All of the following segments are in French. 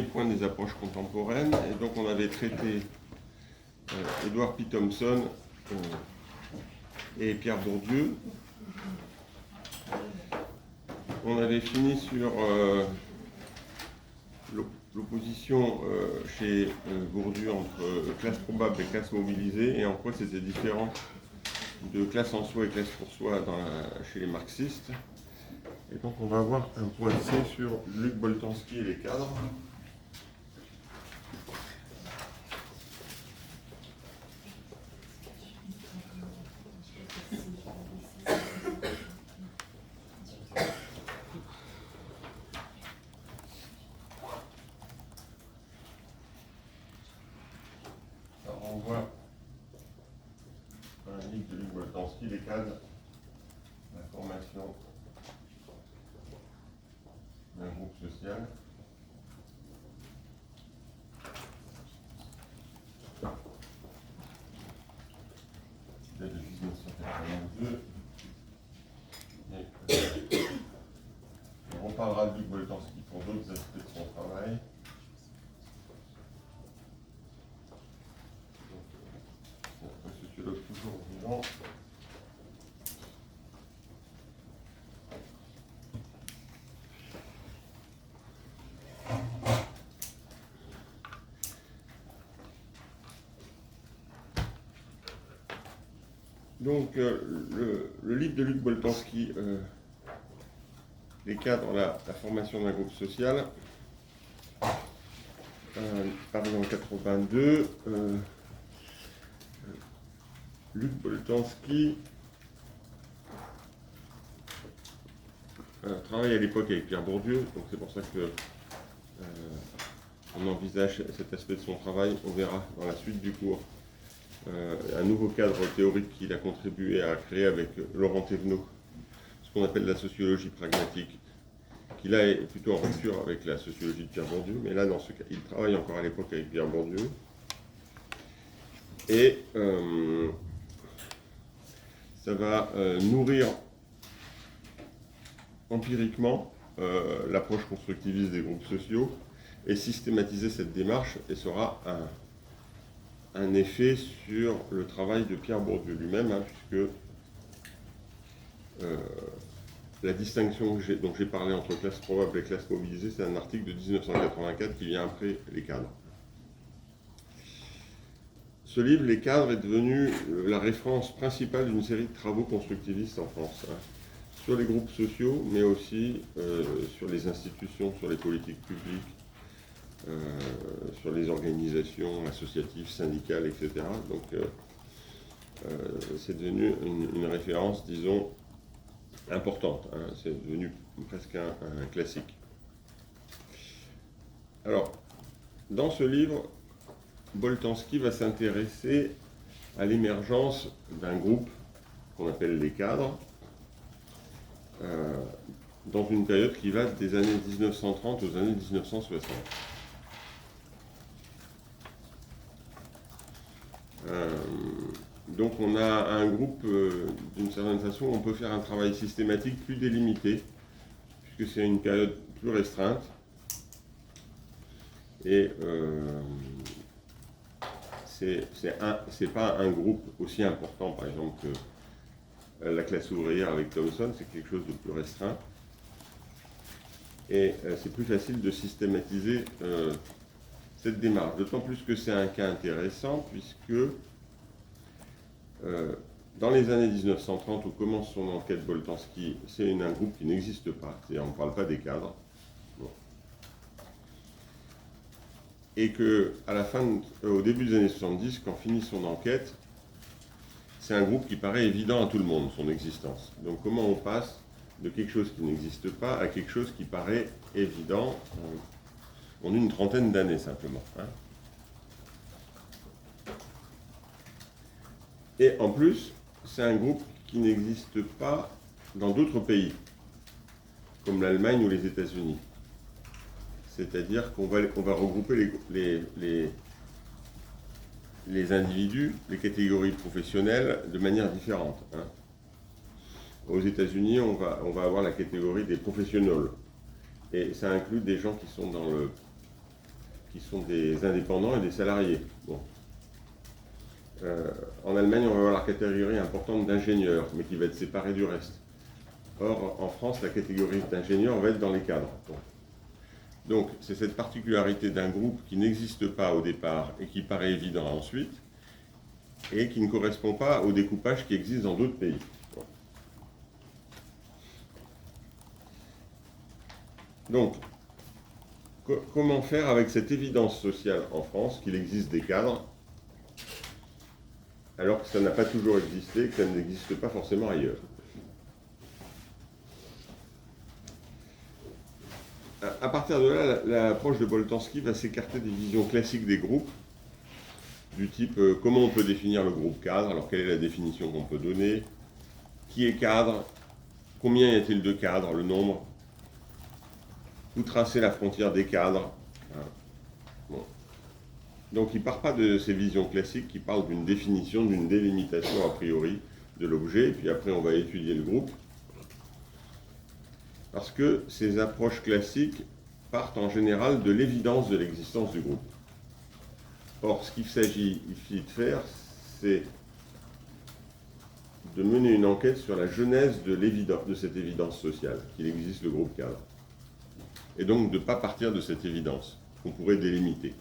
dernier point des approches contemporaines. Et donc on avait traité Édouard P. Thompson et Pierre Bourdieu. On avait fini sur l'opposition chez Bourdieu entre classe probable et classe mobilisée, et en quoi c'était différent de classe en soi et classe pour soi chez les marxistes. Et donc on va avoir un point C sur Luc Boltanski et les cadres. Alors on voit un livre de Luc Boltanski, les cadres, la formation d'un groupe social. De 1982. On reparlera de Luc Boltanski pour d'autres aspects de son travail. Un sociologue toujours vivant. Donc, le livre de Luc Boltanski, les cadres, la formation d'un groupe social, paru en 82. Luc Boltanski travaille à l'époque avec Pierre Bourdieu, donc c'est pour ça que on envisage cet aspect de son travail. On verra dans la suite du cours un nouveau cadre théorique qu'il a contribué à créer avec Laurent Thévenot, ce qu'on appelle la sociologie pragmatique, qui là est plutôt en rupture avec la sociologie de Pierre Bourdieu, mais là dans ce cas, il travaille encore à l'époque avec Pierre Bourdieu. Et ça va nourrir empiriquement l'approche constructiviste des groupes sociaux et systématiser cette démarche, et sera un effet sur le travail de Pierre Bourdieu lui-même, puisque la distinction dont j'ai parlé entre classe probable et classe mobilisée, c'est un article de 1984 qui vient après les cadres. Ce livre, Les cadres, est devenu la référence principale d'une série de travaux constructivistes en France, sur les groupes sociaux, mais aussi sur les institutions, sur les politiques publiques, sur les organisations associatives, syndicales, etc. Donc c'est devenu une référence, disons, importante. C'est devenu presque un classique. Alors, dans ce livre, Boltanski va s'intéresser à l'émergence d'un groupe qu'on appelle les cadres, dans une période qui va des années 1930 aux années 1960. Donc on a un groupe, d'une certaine façon, on peut faire un travail systématique plus délimité, puisque c'est une période plus restreinte. Et c'est pas un groupe aussi important, par exemple, que la classe ouvrière avec Thompson, c'est quelque chose de plus restreint. Et c'est plus facile de systématiser cette démarche, d'autant plus que c'est un cas intéressant, puisque dans les années 1930, où commence son enquête Boltanski, c'est un groupe qui n'existe pas, c'est-à-dire on ne parle pas des cadres. Bon. Et au début des années 70, quand finit son enquête, c'est un groupe qui paraît évident à tout le monde, son existence. Donc comment on passe de quelque chose qui n'existe pas à quelque chose qui paraît évident en une trentaine d'années simplement. Et en plus, c'est un groupe qui n'existe pas dans d'autres pays, comme l'Allemagne ou les États-Unis. C'est-à-dire qu'on va regrouper les individus, les catégories professionnelles de manière différente. Aux États-Unis, on va avoir la catégorie des professionnels. Et ça inclut des gens qui sont dans qui sont des indépendants et des salariés. Bon. En Allemagne, on va avoir la catégorie importante d'ingénieurs, mais qui va être séparée du reste. Or, en France, la catégorie d'ingénieurs va être dans les cadres. Bon. Donc, c'est cette particularité d'un groupe qui n'existe pas au départ et qui paraît évident ensuite, et qui ne correspond pas au découpage qui existe dans d'autres pays. Bon. Donc, comment faire avec cette évidence sociale en France qu'il existe des cadres, alors que ça n'a pas toujours existé, que ça n'existe pas forcément ailleurs? À partir de là, l'approche de Boltanski va s'écarter des visions classiques des groupes, du type comment on peut définir le groupe cadre, alors quelle est la définition qu'on peut donner, qui est cadre, combien y a-t-il de cadres, le nombre, où tracer la frontière des cadres. Bon. Donc il ne part pas de ces visions classiques qui parlent d'une définition, d'une délimitation a priori de l'objet, et puis après on va étudier le groupe. Parce que ces approches classiques partent en général de l'évidence de l'existence du groupe. Or, ce qu'il s'agit ici de faire, c'est de mener une enquête sur la genèse de cette évidence sociale, qu'il existe le groupe cadre. Et donc de ne pas partir de cette évidence, qu'on pourrait délimiter.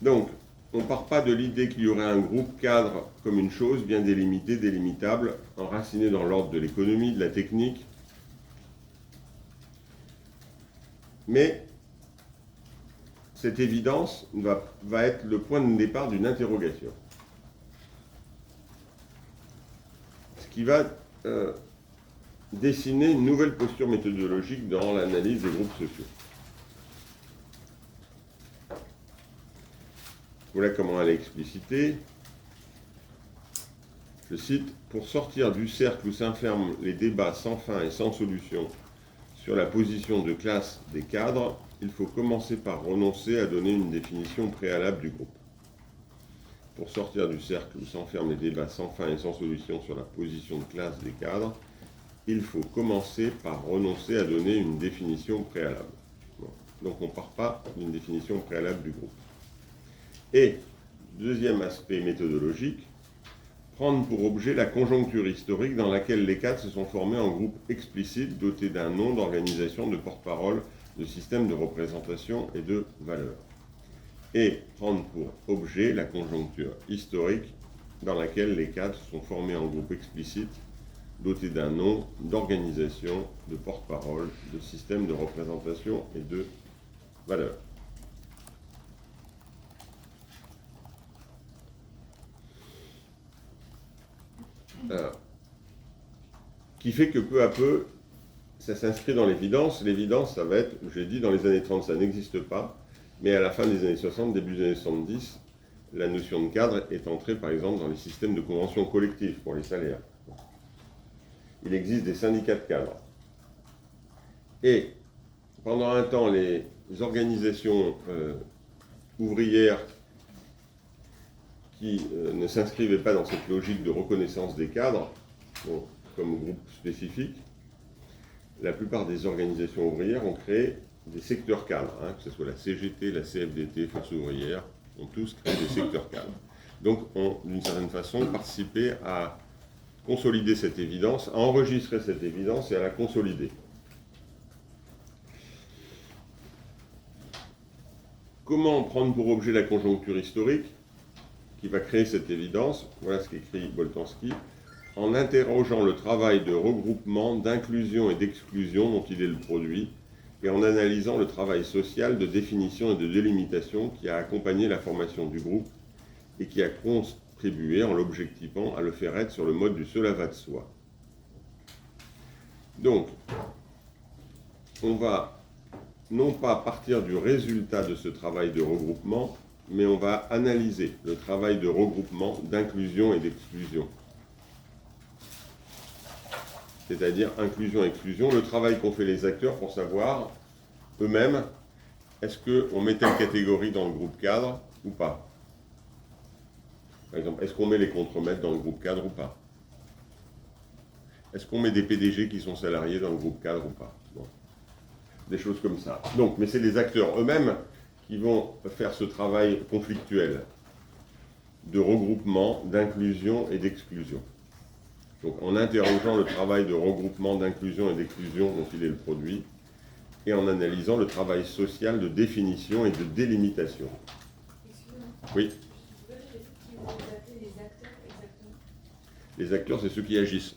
Donc, on ne part pas de l'idée qu'il y aurait un groupe cadre comme une chose bien délimitée, délimitable, enracinée dans l'ordre de l'économie, de la technique. Mais cette évidence va être le point de départ d'une interrogation. Ce qui va dessiner une nouvelle posture méthodologique dans l'analyse des groupes sociaux. Voilà comment elle est explicitée. Je cite, « Pour sortir du cercle où s'enferment les débats sans fin et sans solution sur la position de classe des cadres, il faut commencer par renoncer à donner une définition préalable du groupe. Pour sortir du cercle où s'enferment les débats sans fin et sans solution sur la position de classe des cadres, il faut commencer par renoncer à donner une définition préalable. » Bon. Donc on ne part pas d'une définition préalable du groupe. Et, deuxième aspect méthodologique, prendre pour objet la conjoncture historique dans laquelle les cadres se sont formés en groupes explicites dotés d'un nom, d'organisation, de porte-parole, de système de représentation et de valeurs. Et prendre pour objet la conjoncture historique dans laquelle les cadres se sont formés en groupes explicites dotés d'un nom, d'organisation, de porte-parole, de système de représentation et de valeurs. Qui fait que peu à peu, ça s'inscrit dans l'évidence. L'évidence, ça va être, j'ai dit, dans les années 30, ça n'existe pas, mais à la fin des années 60, début des années 70, la notion de cadre est entrée, par exemple, dans les systèmes de conventions collectives pour les salaires. Il existe des syndicats de cadres. Et pendant un temps, les organisations ouvrières qui ne s'inscrivaient pas dans cette logique de reconnaissance des cadres, bon, comme groupe spécifique, la plupart des organisations ouvrières ont créé des secteurs cadres, que ce soit la CGT, la CFDT, Force ouvrière, ont tous créé des secteurs cadres. Donc, ont, d'une certaine façon, participé à consolider cette évidence, à enregistrer cette évidence et à la consolider. Comment prendre pour objet la conjoncture historique qui va créer cette évidence? Voilà ce qu'écrit Boltanski. En interrogeant le travail de regroupement, d'inclusion et d'exclusion dont il est le produit, et en analysant le travail social de définition et de délimitation qui a accompagné la formation du groupe et qui a contribué, en l'objectivant, à le faire être sur le mode du cela va de soi. Donc, on va non pas partir du résultat de ce travail de regroupement, mais on va analyser le travail de regroupement, d'inclusion et d'exclusion. C'est-à-dire inclusion-exclusion, le travail qu'ont fait les acteurs pour savoir eux-mêmes, est-ce qu'on met telle catégorie dans le groupe cadre ou pas? Par exemple, est-ce qu'on met les contremaîtres dans le groupe cadre ou pas? Est-ce qu'on met des PDG qui sont salariés dans le groupe cadre ou pas? Bon. des choses comme ça. Donc, mais c'est les acteurs eux-mêmes qui vont faire ce travail conflictuel de regroupement, d'inclusion et d'exclusion. Donc en interrogeant le travail de regroupement, d'inclusion et d'exclusion dont il est le produit, et en analysant le travail social de définition et de délimitation. Excusez-moi. Oui. Qui vous appelez les acteurs exactement? Les acteurs, c'est ceux qui agissent.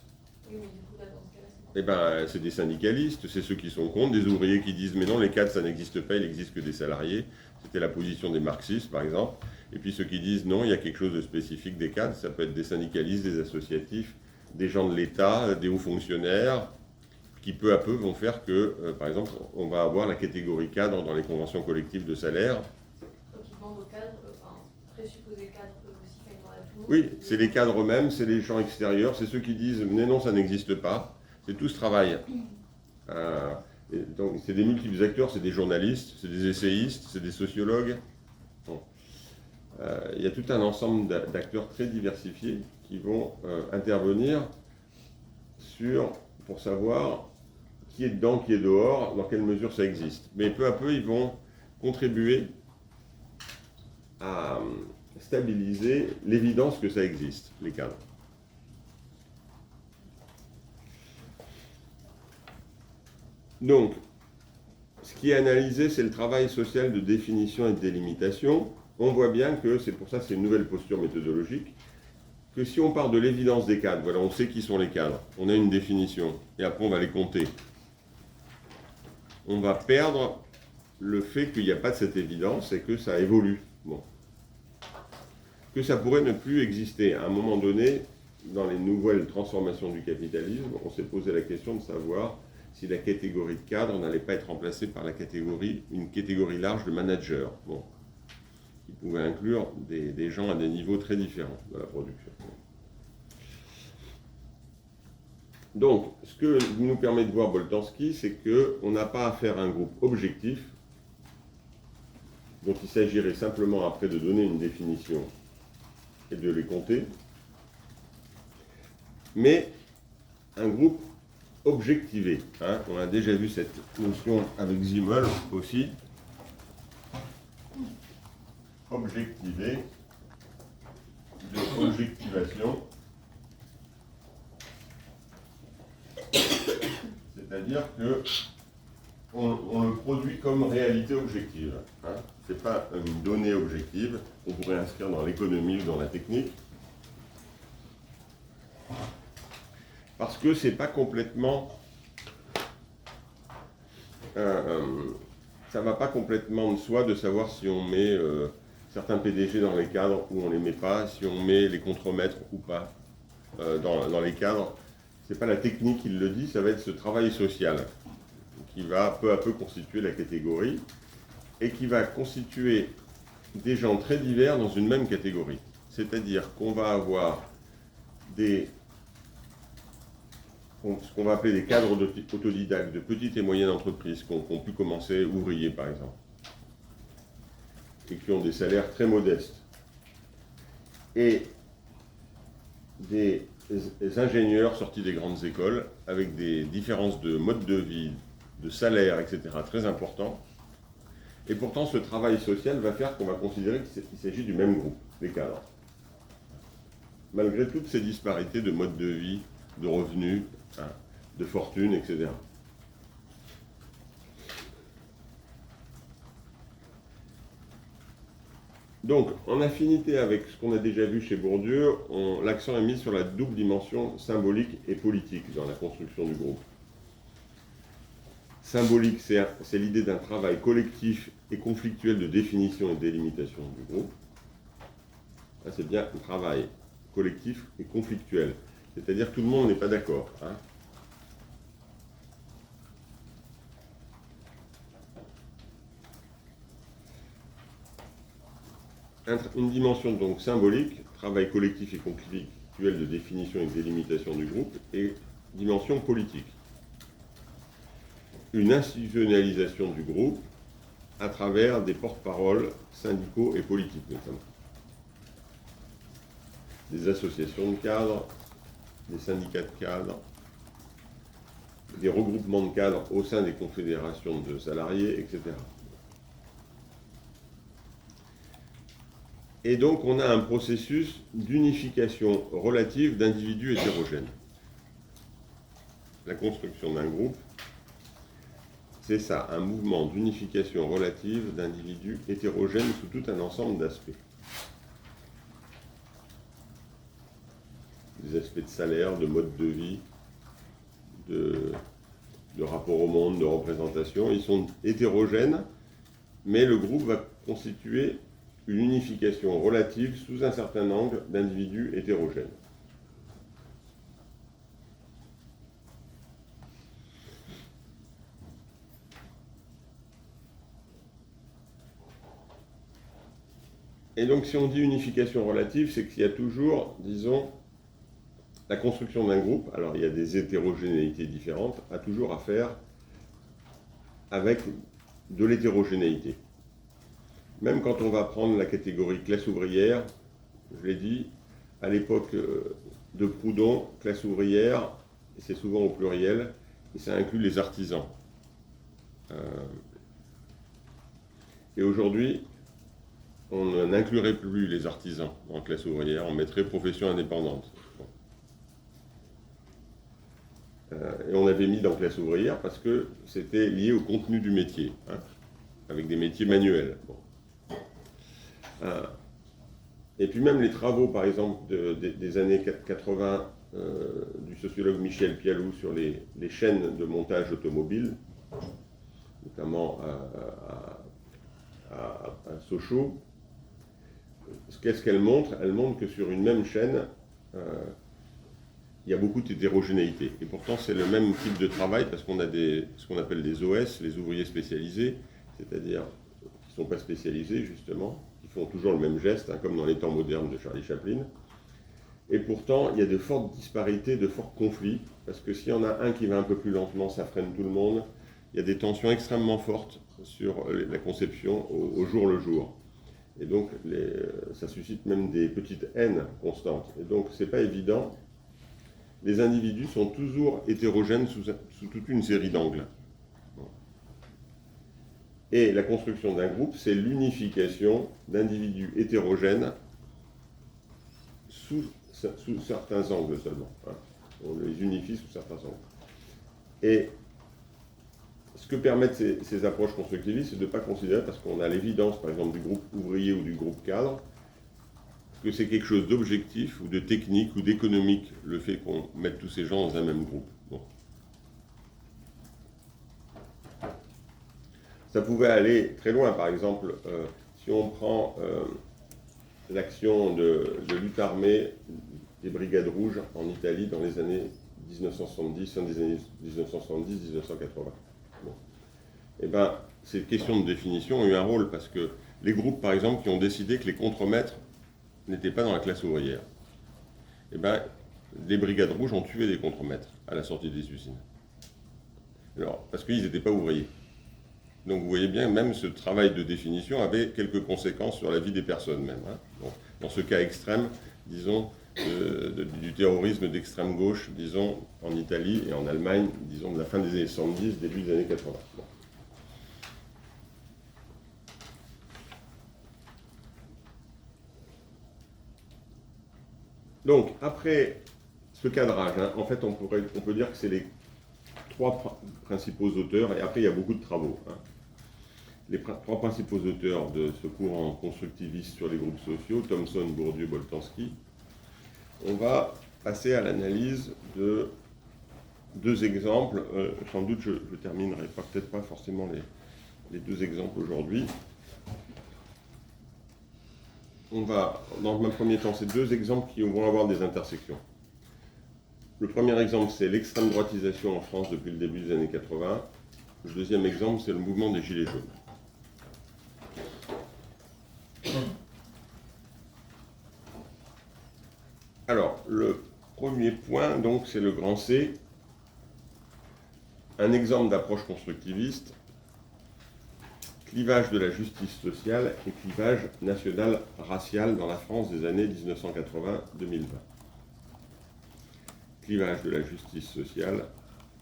Oui, mais du coup, là, dans ce cas-là, c'est C'est des syndicalistes, c'est ceux qui sont contre, des ouvriers qui disent mais non, les cadres ça n'existe pas, il n'existe que des salariés. C'était la position des marxistes par exemple. Et puis ceux qui disent non, il y a quelque chose de spécifique des cadres, ça peut être des syndicalistes, des associatifs, des gens de l'État, des hauts fonctionnaires, qui peu à peu vont faire que, par exemple, on va avoir la catégorie cadre dans les conventions collectives de salaire. Donc ils demandent aux cadres, enfin, présupposés cadres, eux aussi, quand ils demandent à tout le monde. Oui, c'est les cadres eux-mêmes, c'est les gens extérieurs, c'est ceux qui disent mais non, ça n'existe pas. C'est tout ce travail. Donc c'est des multiples acteurs, c'est des journalistes, c'est des essayistes, c'est des sociologues. Bon. Il y a tout un ensemble d'acteurs très diversifiés qui vont intervenir pour savoir qui est dedans, qui est dehors, dans quelle mesure ça existe. Mais peu à peu, ils vont contribuer à stabiliser l'évidence que ça existe, les cadres. Donc, ce qui est analysé, c'est le travail social de définition et de délimitation. On voit bien que, c'est pour ça que c'est une nouvelle posture méthodologique, que si on part de l'évidence des cadres, voilà, on sait qui sont les cadres, on a une définition, et après on va les compter. On va perdre le fait qu'il n'y a pas de cette évidence et que ça évolue. Bon. Que ça pourrait ne plus exister. À un moment donné, dans les nouvelles transformations du capitalisme, on s'est posé la question de savoir si la catégorie de cadre n'allait pas être remplacée par une catégorie large de managers, bon, qui pouvait inclure des gens à des niveaux très différents de la production. Donc, ce que nous permet de voir Boltanski, c'est qu'on n'a pas affaire à un groupe objectif, dont il s'agirait simplement après de donner une définition et de les compter, mais un groupe objectivé. Hein. On a déjà vu cette notion avec Zimmel aussi. Objectivé, de objectivation. C'est-à-dire que on le produit comme réalité objective. Hein. Ce n'est pas une donnée objective qu'on pourrait inscrire dans l'économie ou dans la technique. Parce que c'est pas complètement... ça ne va pas complètement de soi de savoir si on met certains PDG dans les cadres ou on ne les met pas, si on met les contremaîtres ou pas dans les cadres. Ce n'est pas la technique qui le dit, ça va être ce travail social qui va peu à peu constituer la catégorie et qui va constituer des gens très divers dans une même catégorie. C'est-à-dire qu'on va avoir ce qu'on va appeler des cadres autodidactes de petites et moyennes entreprises qui ont pu commencer ouvriers par exemple et qui ont des salaires très modestes et des ingénieurs sortis des grandes écoles avec des différences de mode de vie, de salaire, etc. très importants. Et pourtant, ce travail social va faire qu'on va considérer qu'il s'agit du même groupe, des cadres. Malgré toutes ces disparités de mode de vie, de revenus, hein, de fortune, etc. Donc, en affinité avec ce qu'on a déjà vu chez Bourdieu, l'accent est mis sur la double dimension symbolique et politique dans la construction du groupe. Symbolique, c'est l'idée d'un travail collectif et conflictuel de définition et de délimitation du groupe. Là, c'est bien un travail collectif et conflictuel. C'est-à-dire que tout le monde n'est pas d'accord. Hein. Une dimension donc symbolique, travail collectif et conflictuel de définition et de délimitation du groupe, et dimension politique. Une institutionnalisation du groupe à travers des porte-paroles syndicaux et politiques notamment. Des associations de cadres, des syndicats de cadres, des regroupements de cadres au sein des confédérations de salariés, etc. Et donc, on a un processus d'unification relative d'individus hétérogènes. La construction d'un groupe, c'est ça, un mouvement d'unification relative d'individus hétérogènes sous tout un ensemble d'aspects. Des aspects de salaire, de mode de vie, de rapport au monde, de représentation. Ils sont hétérogènes, mais le groupe va constituer une unification relative sous un certain angle d'individus hétérogènes. Et donc, si on dit unification relative, c'est qu'il y a toujours, disons, la construction d'un groupe, alors il y a des hétérogénéités différentes, a toujours à faire avec de l'hétérogénéité. Même quand on va prendre la catégorie classe ouvrière, je l'ai dit, à l'époque de Proudhon, classe ouvrière, c'est souvent au pluriel, et ça inclut les artisans. Et aujourd'hui, on n'inclurait plus les artisans en classe ouvrière, on mettrait profession indépendante. Et on avait mis dans classe ouvrière parce que c'était lié au contenu du métier, hein, avec des métiers manuels. Bon. Et puis même les travaux, par exemple, des années 80 du sociologue Michel Pialou sur les chaînes de montage automobile, notamment à Sochaux, qu'est-ce qu'elle montre? Elle montre que sur une même chaîne, il y a beaucoup d'hétérogénéité. Et pourtant, c'est le même type de travail parce qu'on a ce qu'on appelle des OS, les ouvriers spécialisés, c'est-à-dire qui ne sont pas spécialisés, justement, qui font toujours le même geste, hein, comme dans les temps modernes de Charlie Chaplin. Et pourtant, il y a de fortes disparités, de forts conflits, parce que s'il y en a un qui va un peu plus lentement, ça freine tout le monde. Il y a des tensions extrêmement fortes sur la conception au jour le jour. Et donc, ça suscite même des petites haines constantes. Et donc, ce n'est pas évident. Les individus sont toujours hétérogènes sous toute une série d'angles. Et la construction d'un groupe, c'est l'unification d'individus hétérogènes sous certains angles seulement. Hein. On les unifie sous certains angles. Et ce que permettent ces approches constructivistes, c'est de ne pas considérer, parce qu'on a l'évidence, par exemple, du groupe ouvrier ou du groupe cadre, que c'est quelque chose d'objectif ou de technique ou d'économique, le fait qu'on mette tous ces gens dans un même groupe. Bon. Ça pouvait aller très loin, par exemple, si on prend l'action de lutte armée des Brigades Rouges en Italie dans les années 1970, fin des années 1970-1980. Bon. Eh bien, ces questions de définition ont eu un rôle, parce que les groupes, par exemple, qui ont décidé que les contremaîtres n'étaient pas dans la classe ouvrière, eh bien, les Brigades Rouges ont tué des contremaîtres à la sortie des usines. Alors, parce qu'ils n'étaient pas ouvriers. Donc vous voyez bien, même ce travail de définition avait quelques conséquences sur la vie des personnes même. Hein. Donc, dans ce cas extrême, disons, du terrorisme d'extrême gauche, disons, en Italie et en Allemagne, disons, de la fin des années 70, début des années 80. Bon. Donc, après ce cadrage, hein, en fait, on peut dire que c'est les trois principaux auteurs, et après, il y a beaucoup de travaux. Hein. Les trois principaux auteurs de ce courant constructiviste sur les groupes sociaux, Thomson, Bourdieu, Boltanski. On va passer à l'analyse de deux exemples. Sans doute, je terminerai peut-être pas forcément les deux exemples aujourd'hui. On va, dans un premier temps, ces deux exemples qui vont avoir des intersections. Le premier exemple, c'est l'extrême droitisation en France depuis le début des années 80. Le deuxième exemple, c'est le mouvement des Gilets jaunes. Alors, le premier point, donc, c'est le grand C. Un exemple d'approche constructiviste, clivage de la justice sociale et clivage national-racial dans la France des années 1980-2020. Clivage de la justice sociale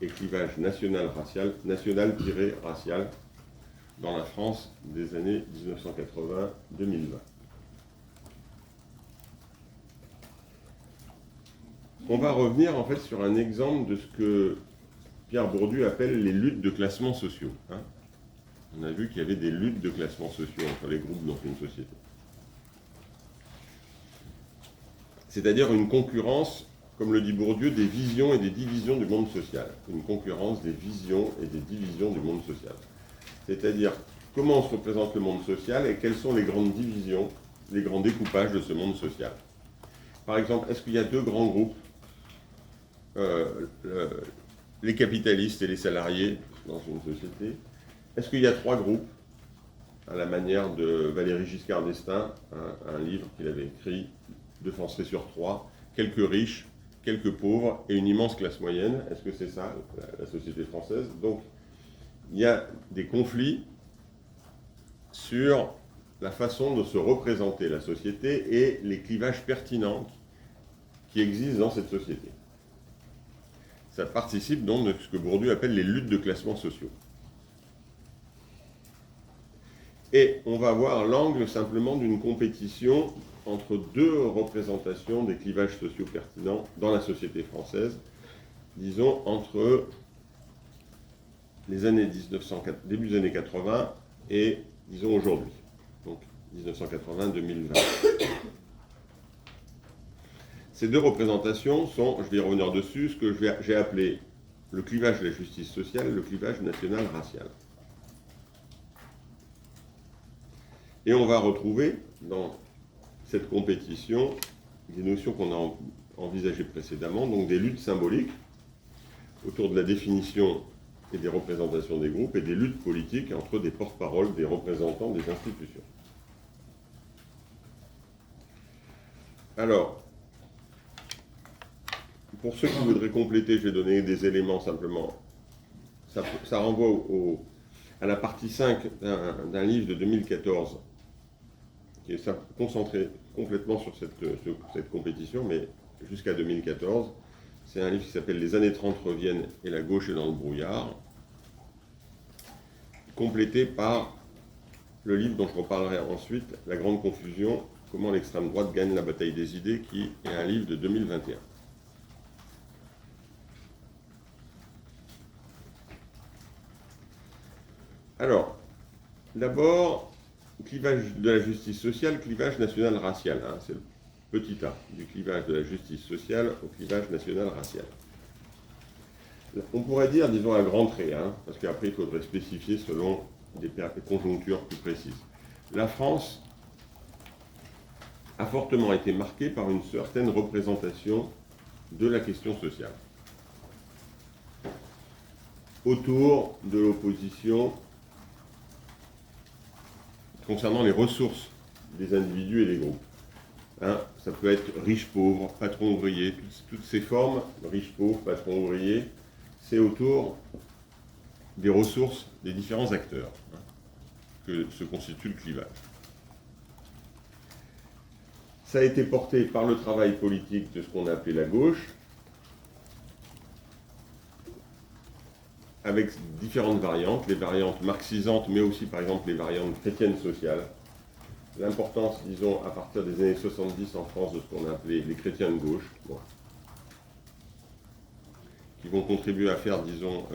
et clivage national-racial, national-racial, dans la France des années 1980-2020. On va revenir en fait sur un exemple de ce que Pierre Bourdieu appelle les luttes de classements sociaux. On a vu qu'il y avait des luttes de classements sociaux entre les groupes dans une société. C'est-à-dire une concurrence, comme le dit Bourdieu, des visions et des divisions du monde social. Une concurrence des visions et des divisions du monde social. C'est-à-dire comment se représente le monde social et quelles sont les grandes divisions, les grands découpages de ce monde social. Par exemple, est-ce qu'il y a deux grands groupes, les capitalistes et les salariés dans une société? Est-ce qu'il y a trois groupes, à la manière de Valéry Giscard d'Estaing, un livre qu'il avait écrit, 2 Français sur 3, quelques riches, quelques pauvres et une immense classe moyenne? Est-ce que c'est ça, la société française? Donc, il y a des conflits sur la façon de se représenter la société et les clivages pertinents qui existent dans cette société. Ça participe donc de ce que Bourdieu appelle les luttes de classements sociaux. Et on va voir l'angle simplement d'une compétition entre deux représentations des clivages sociaux pertinents dans la société française, disons entre les années début des années 80 et, disons, aujourd'hui, donc 1980-2020. Ces deux représentations sont, je vais y revenir dessus, ce que j'ai appelé le clivage de la justice sociale et le clivage national-racial. Et on va retrouver dans cette compétition des notions qu'on a envisagées précédemment, donc des luttes symboliques autour de la définition et des représentations des groupes et des luttes politiques entre des porte-paroles, des représentants des institutions. Alors, pour ceux qui voudraient compléter, je vais donner des éléments simplement. Ça renvoie à la partie 5 d'un livre de 2014 qui est concentré complètement sur cette compétition, mais jusqu'à 2014. C'est un livre qui s'appelle « Les années 30 reviennent et la gauche est dans le brouillard », complété par le livre dont je reparlerai ensuite, « La grande confusion, comment l'extrême droite gagne la bataille des idées », qui est un livre de 2021. Alors, d'abord, clivage de la justice sociale, clivage national-racial. C'est le petit a, du clivage de la justice sociale au clivage national-racial. On pourrait dire, disons, un grand trait, parce qu'après, il faudrait spécifier selon des conjonctures plus précises. La France a fortement été marquée par une certaine représentation de la question sociale autour de l'opposition concernant les ressources des individus et des groupes. Ça peut être riche-pauvre, patron-ouvrier, toutes ces formes, riche-pauvre, patron-ouvrier, c'est autour des ressources des différents acteurs que se constitue le clivage. Ça a été porté par le travail politique de ce qu'on a appelé la gauche, avec différentes variantes, les variantes marxisantes, mais aussi par exemple les variantes chrétiennes sociales. L'importance, disons, à partir des années 70 en France de ce qu'on a appelé les chrétiens de gauche, qui vont contribuer à faire, disons,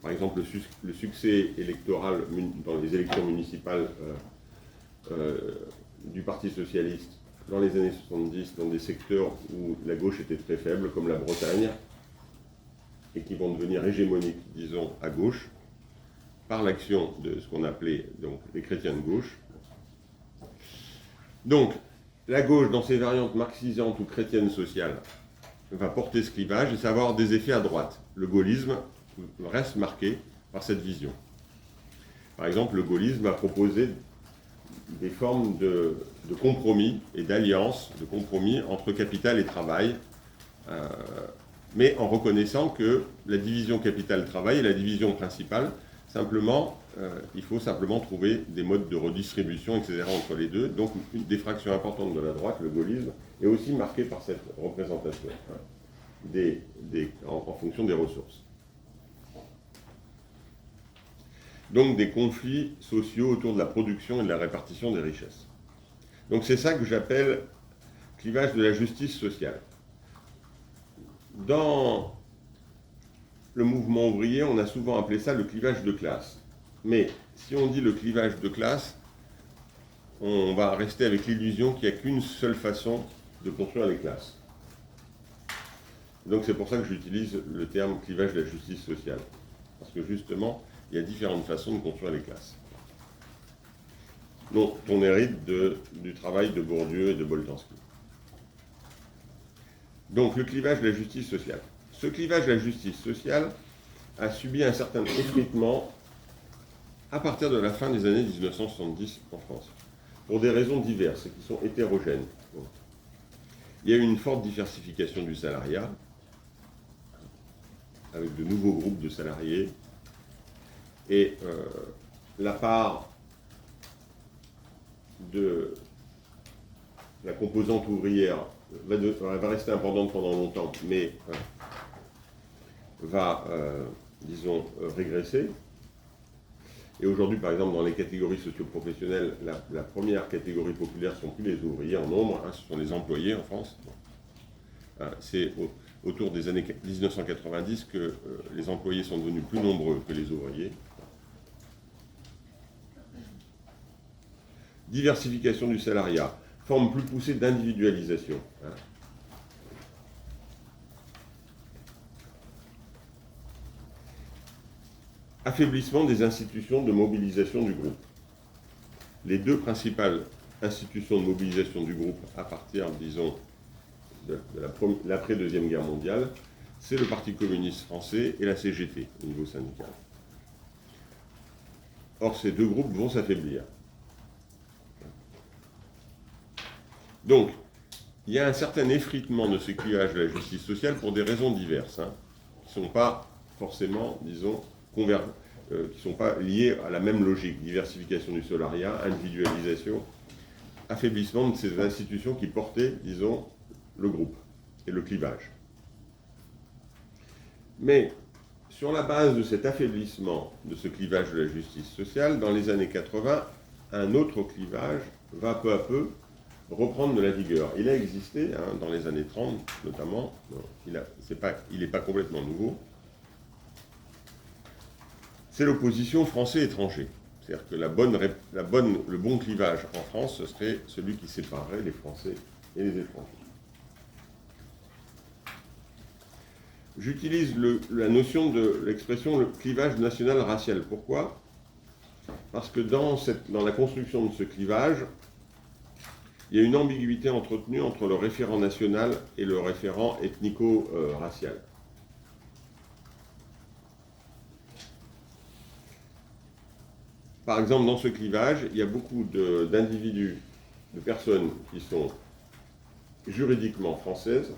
par exemple le succès électoral dans les élections municipales du Parti socialiste dans les années 70, dans des secteurs où la gauche était très faible, comme la Bretagne, et qui vont devenir hégémoniques, disons, à gauche, par l'action de ce qu'on appelait donc, les chrétiens de gauche. Donc, la gauche, dans ses variantes marxisantes ou chrétiennes sociales, va porter ce clivage et ça va avoir des effets à droite. Le gaullisme reste marqué par cette vision. Par exemple, le gaullisme va proposer des formes de compromis et d'alliances, de compromis entre capital et travail, mais en reconnaissant que la division capital-travail est la division principale. Simplement, il faut simplement trouver des modes de redistribution, etc. entre les deux. Donc, une des fractions importantes de la droite, le gaullisme, est aussi marquée par cette représentation en fonction des ressources. donc des conflits sociaux autour de la production et de la répartition des richesses. Donc c'est ça que j'appelle clivage de la justice sociale. Dans le mouvement ouvrier, on a souvent appelé ça le clivage de classe. Mais si on dit le clivage de classe, on va rester avec l'illusion qu'il n'y a qu'une seule façon de construire les classes. Donc c'est pour ça que j'utilise le terme clivage de la justice sociale. Parce que justement, il y a différentes façons de construire les classes. Donc on hérite du travail de Bourdieu et de Boltanski. Donc le clivage de la justice sociale. Ce clivage de la justice sociale a subi un certain effritement à partir de la fin des années 1970 en France, pour des raisons diverses et qui sont hétérogènes. Il y a eu une forte diversification du salariat, avec de nouveaux groupes de salariés, et la part de la composante ouvrière va rester importante pendant longtemps, mais va, disons, régresser. Et aujourd'hui, par exemple, dans les catégories socio-professionnelles, la première catégorie populaire ne sont plus les ouvriers en nombre, ce sont les employés en France. C'est autour des années 1990 que les employés sont devenus plus nombreux que les ouvriers. Diversification du salariat, forme plus poussée d'individualisation. Affaiblissement des institutions de mobilisation du groupe. Les deux principales institutions de mobilisation du groupe à partir, disons, de l'après-deuxième guerre mondiale, c'est le Parti communiste français et la CGT au niveau syndical. Or, ces deux groupes vont s'affaiblir. Donc, il y a un certain effritement de ce clivage de la justice sociale pour des raisons diverses, qui ne sont pas forcément, disons, qui ne sont pas liées à la même logique. Diversification du salariat, individualisation, affaiblissement de ces institutions qui portaient, disons, le groupe et le clivage. Mais sur la base de cet affaiblissement de ce clivage de la justice sociale, dans les années 80, un autre clivage va peu à peu reprendre de la vigueur. Il a existé dans les années 30 notamment, il n'est pas complètement nouveau. C'est l'opposition français-étranger. C'est-à-dire que le bon clivage en France, ce serait celui qui séparerait les Français et les étrangers. J'utilise la notion de l'expression le clivage national-racial. Pourquoi ? Parce que dans la construction de ce clivage, il y a une ambiguïté entretenue entre le référent national et le référent ethnico-racial. Par exemple, dans ce clivage, il y a beaucoup d'individus, de personnes qui sont juridiquement françaises,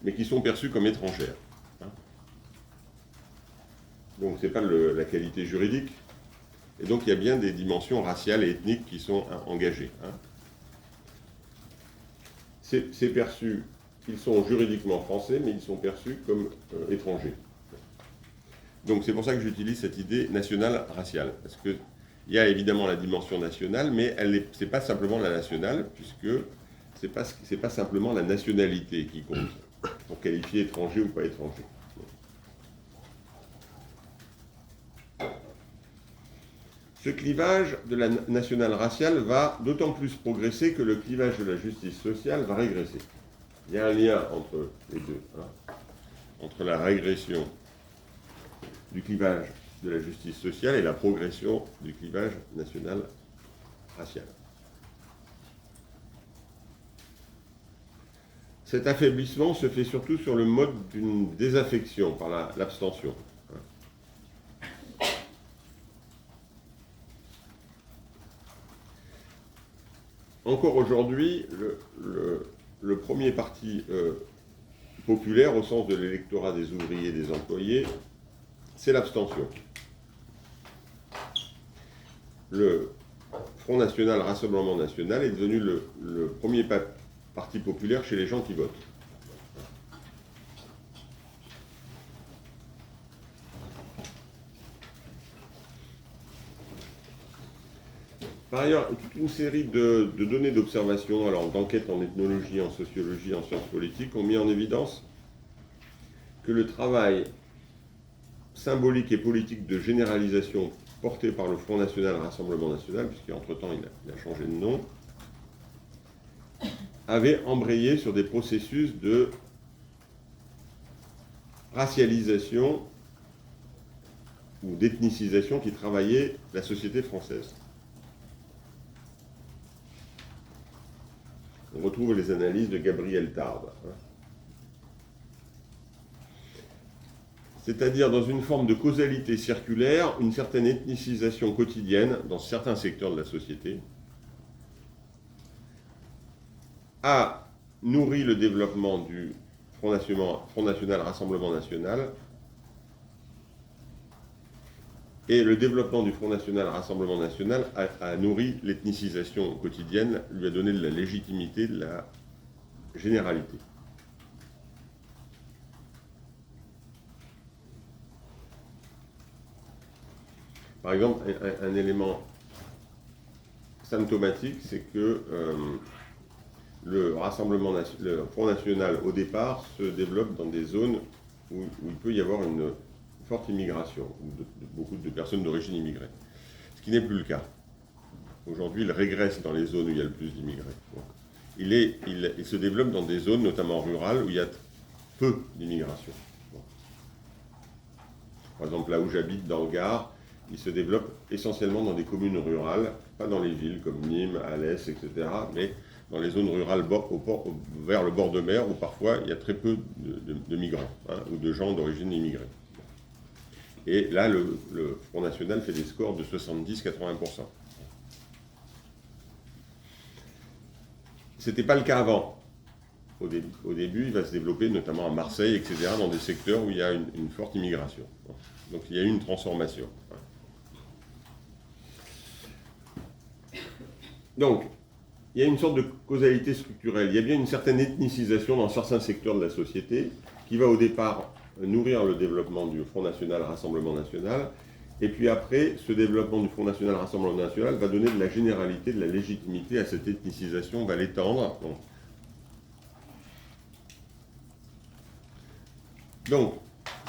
mais qui sont perçues comme étrangères. Donc, ce n'est pas la qualité juridique. Et donc, il y a bien des dimensions raciales et ethniques qui sont engagées. C'est perçu, ils sont juridiquement français, mais ils sont perçus comme étrangers. Donc c'est pour ça que j'utilise cette idée nationale-raciale, parce qu'il y a évidemment la dimension nationale, mais ce n'est pas simplement la nationale, puisque ce n'est pas simplement la nationalité qui compte pour qualifier étranger ou pas étranger. Ce clivage de la nationale raciale va d'autant plus progresser que le clivage de la justice sociale va régresser. Il y a un lien entre les deux, entre la régression du clivage de la justice sociale et la progression du clivage national-racial. Cet affaiblissement se fait surtout sur le mode d'une désaffection par l'abstention. Encore aujourd'hui, le premier parti populaire, au sens de l'électorat des ouvriers et des employés, c'est l'abstention. Le Front National, Rassemblement National est devenu le premier parti populaire chez les gens qui votent. Par ailleurs, toute une série de données d'observation, alors d'enquêtes en ethnologie, en sociologie, en sciences politiques, ont mis en évidence que le travail symbolique et politique de généralisation porté par le Front National Rassemblement National, puisqu'entre-temps il a changé de nom, avait embrayé sur des processus de racialisation ou d'ethnicisation qui travaillaient la société française. On retrouve les analyses de Gabriel Tarde. C'est-à-dire dans une forme de causalité circulaire, une certaine ethnicisation quotidienne dans certains secteurs de la société a nourri le développement du Front National Rassemblement National, et le développement du Front National Rassemblement National a nourri l'ethnicisation quotidienne, lui a donné de la légitimité, de la généralité. Par exemple, un élément symptomatique, c'est que le Front National, au départ, se développe dans des zones où il peut y avoir une forte immigration, beaucoup de personnes d'origine immigrée. Ce qui n'est plus le cas. Aujourd'hui, il régresse dans les zones où il y a le plus d'immigrés. Il se développe dans des zones, notamment rurales, où il y a peu d'immigration. Par exemple, là où j'habite, dans le Gard, il se développe essentiellement dans des communes rurales, pas dans les villes comme Nîmes, Alès, etc., mais dans les zones rurales vers le bord de mer, où parfois il y a très peu de migrants, ou de gens d'origine immigrée. Et là, le Front National fait des scores de 70-80%. Ce n'était pas le cas avant. Au début, il va se développer, notamment à Marseille, etc., dans des secteurs où il y a une forte immigration. Donc il y a eu une transformation. Donc, il y a une sorte de causalité structurelle. Il y a bien une certaine ethnicisation dans certains secteurs de la société qui va au départ nourrir le développement du Front National Rassemblement National. Et puis après, ce développement du Front National Rassemblement National va donner de la généralité, de la légitimité à cette ethnicisation, va l'étendre. Donc,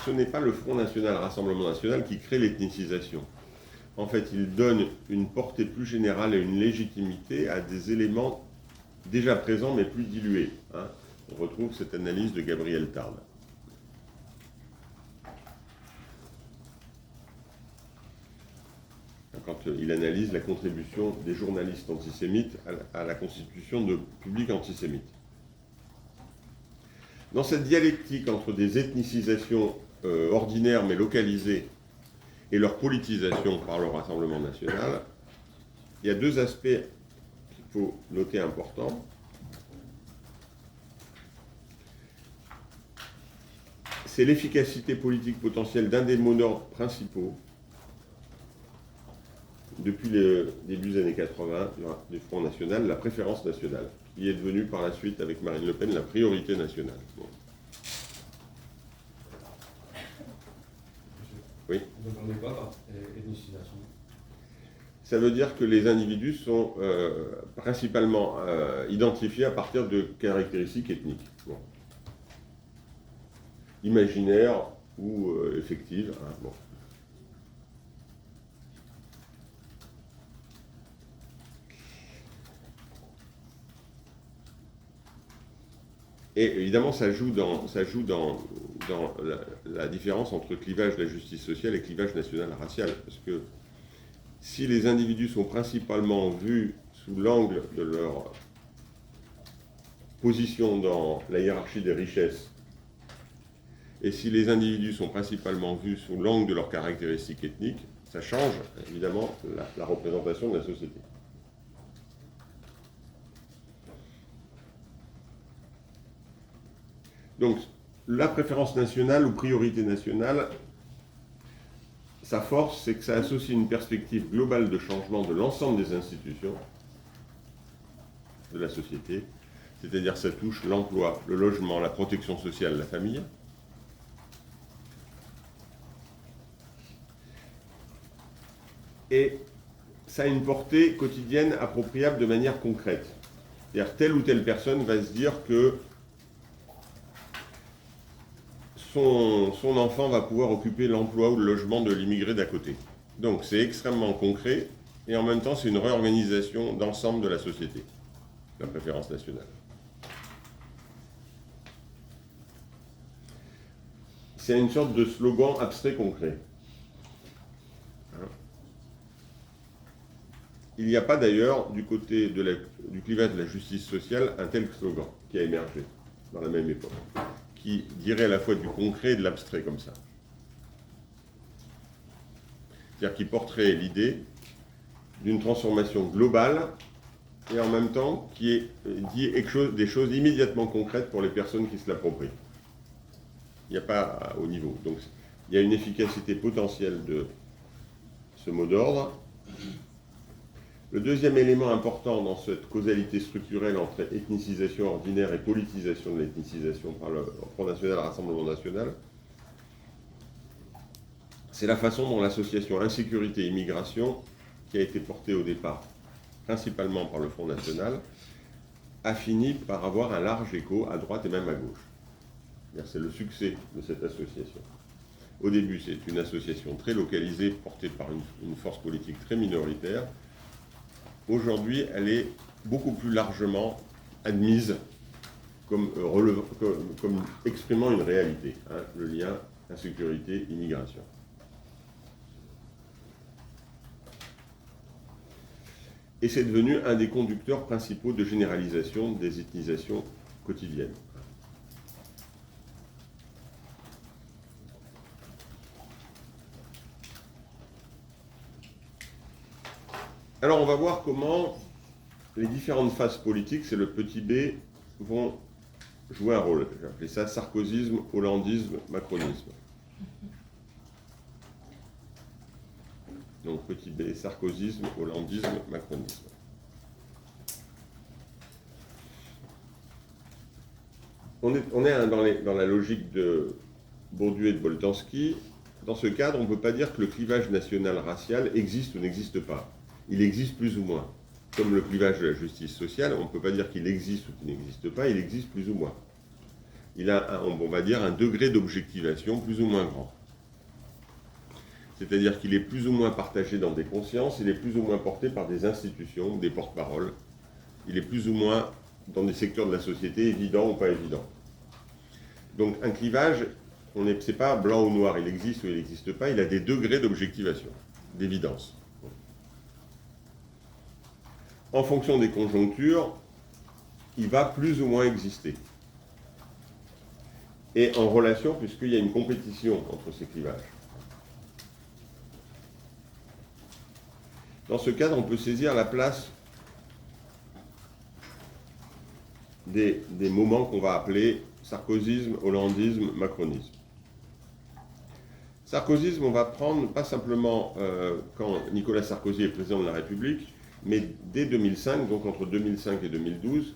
ce n'est pas le Front National Rassemblement National qui crée l'ethnicisation. En fait, il donne une portée plus générale et une légitimité à des éléments déjà présents mais plus dilués. On retrouve cette analyse de Gabriel Tarde. Quand il analyse la contribution des journalistes antisémites à la constitution de publics antisémites. Dans cette dialectique entre des ethnicisations ordinaires mais localisées et leur politisation par le Rassemblement national, il y a deux aspects qu'il faut noter importants. C'est l'efficacité politique potentielle d'un des mots d'ordre principaux depuis le début des années 80 du Front National, la préférence nationale, qui est devenue par la suite, avec Marine Le Pen, la priorité nationale. Bon. Oui. Vous entendez quoi par ethnicisation ? Ça veut dire que les individus sont principalement identifiés à partir de caractéristiques ethniques. Bon. Imaginaires ou effectives. Bon. Et évidemment, ça joue dans la différence entre clivage de la justice sociale et clivage national-racial. Parce que si les individus sont principalement vus sous l'angle de leur position dans la hiérarchie des richesses, et si les individus sont principalement vus sous l'angle de leurs caractéristiques ethniques, ça change évidemment la représentation de la société. Donc, la préférence nationale ou priorité nationale, sa force, c'est que ça associe une perspective globale de changement de l'ensemble des institutions de la société, c'est-à-dire ça touche l'emploi, le logement, la protection sociale, la famille. Et ça a une portée quotidienne appropriable de manière concrète. C'est-à-dire telle ou telle personne va se dire que son enfant va pouvoir occuper l'emploi ou le logement de l'immigré d'à côté. Donc c'est extrêmement concret et en même temps c'est une réorganisation d'ensemble de la société, la préférence nationale. C'est une sorte de slogan abstrait concret. Il n'y a pas d'ailleurs du côté du clivage de la justice sociale un tel slogan qui a émergé dans la même époque, qui dirait à la fois du concret et de l'abstrait comme ça. C'est-à-dire qui porterait l'idée d'une transformation globale et en même temps qui dit des choses immédiatement concrètes pour les personnes qui se l'approprient. Il n'y a pas au niveau. Donc il y a une efficacité potentielle de ce mot d'ordre. Le deuxième élément important dans cette causalité structurelle entre ethnicisation ordinaire et politisation de l'ethnicisation par le Front National et le Rassemblement National, c'est la façon dont l'association insécurité et immigration, qui a été portée au départ principalement par le Front National, a fini par avoir un large écho à droite et même à gauche. C'est le succès de cette association. Au début, c'est une association très localisée, portée par une force politique très minoritaire. Aujourd'hui, elle est beaucoup plus largement admise comme exprimant une réalité, le lien insécurité-immigration. Et c'est devenu un des conducteurs principaux de généralisation des ethnisations quotidiennes. Alors on va voir comment les différentes phases politiques, c'est le petit b, vont jouer un rôle. J'ai appelé ça sarkozysme, hollandisme, macronisme. Donc petit b, sarkozysme, hollandisme, macronisme. On est dans la logique de Bourdieu et de Boltanski. Dans ce cadre, on ne peut pas dire que le clivage national-racial existe ou n'existe pas. Il existe plus ou moins. Comme le clivage de la justice sociale, on ne peut pas dire qu'il existe ou qu'il n'existe pas, il existe plus ou moins. Il a, on va dire, un degré d'objectivation plus ou moins grand. C'est-à-dire qu'il est plus ou moins partagé dans des consciences, il est plus ou moins porté par des institutions, des porte-paroles, il est plus ou moins dans des secteurs de la société évidents ou pas évidents. Donc un clivage, ce n'est pas blanc ou noir, il existe ou il n'existe pas, il a des degrés d'objectivation, d'évidence. En fonction des conjonctures, il va plus ou moins exister. Et en relation, puisqu'il y a une compétition entre ces clivages. Dans ce cadre, on peut saisir la place des moments qu'on va appeler sarkozysme, hollandisme, macronisme. Sarkozysme, on va prendre pas simplement quand Nicolas Sarkozy est président de la République, mais dès 2005, donc entre 2005 et 2012,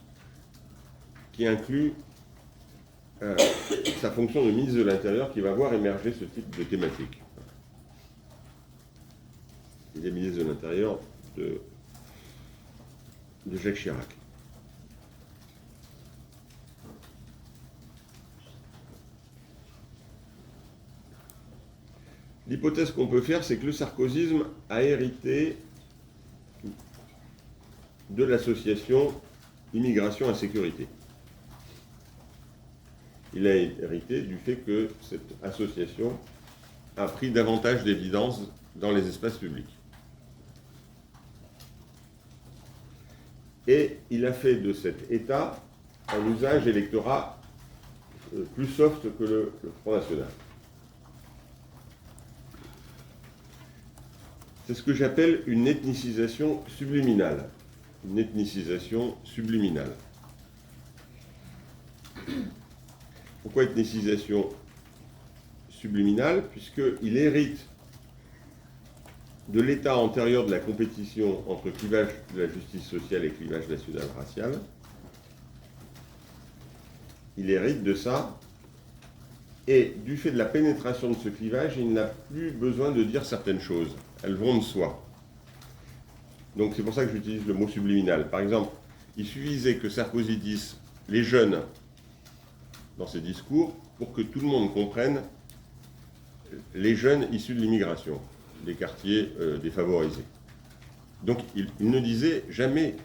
qui inclut sa fonction de ministre de l'Intérieur qui va voir émerger ce type de thématique. Il est ministre de l'Intérieur de Jacques Chirac. L'hypothèse qu'on peut faire, c'est que le sarkozysme a hérité de l'association immigration-insécurité. Il a hérité du fait que cette association a pris davantage d'évidence dans les espaces publics. Et il a fait de cet État un usage électorat plus soft que le Front National. C'est ce que j'appelle une ethnicisation subliminale. Une ethnicisation subliminale. Pourquoi ethnicisation subliminale? Puisqu'il hérite de l'état antérieur de la compétition entre clivage de la justice sociale et clivage national-racial. Il hérite de ça, et du fait de la pénétration de ce clivage, il n'a plus besoin de dire certaines choses. Elles vont de soi. Donc c'est pour ça que j'utilise le mot subliminal. Par exemple, il suffisait que Sarkozy dise les jeunes dans ses discours pour que tout le monde comprenne les jeunes issus de l'immigration, des quartiers défavorisés. Donc il ne disait jamais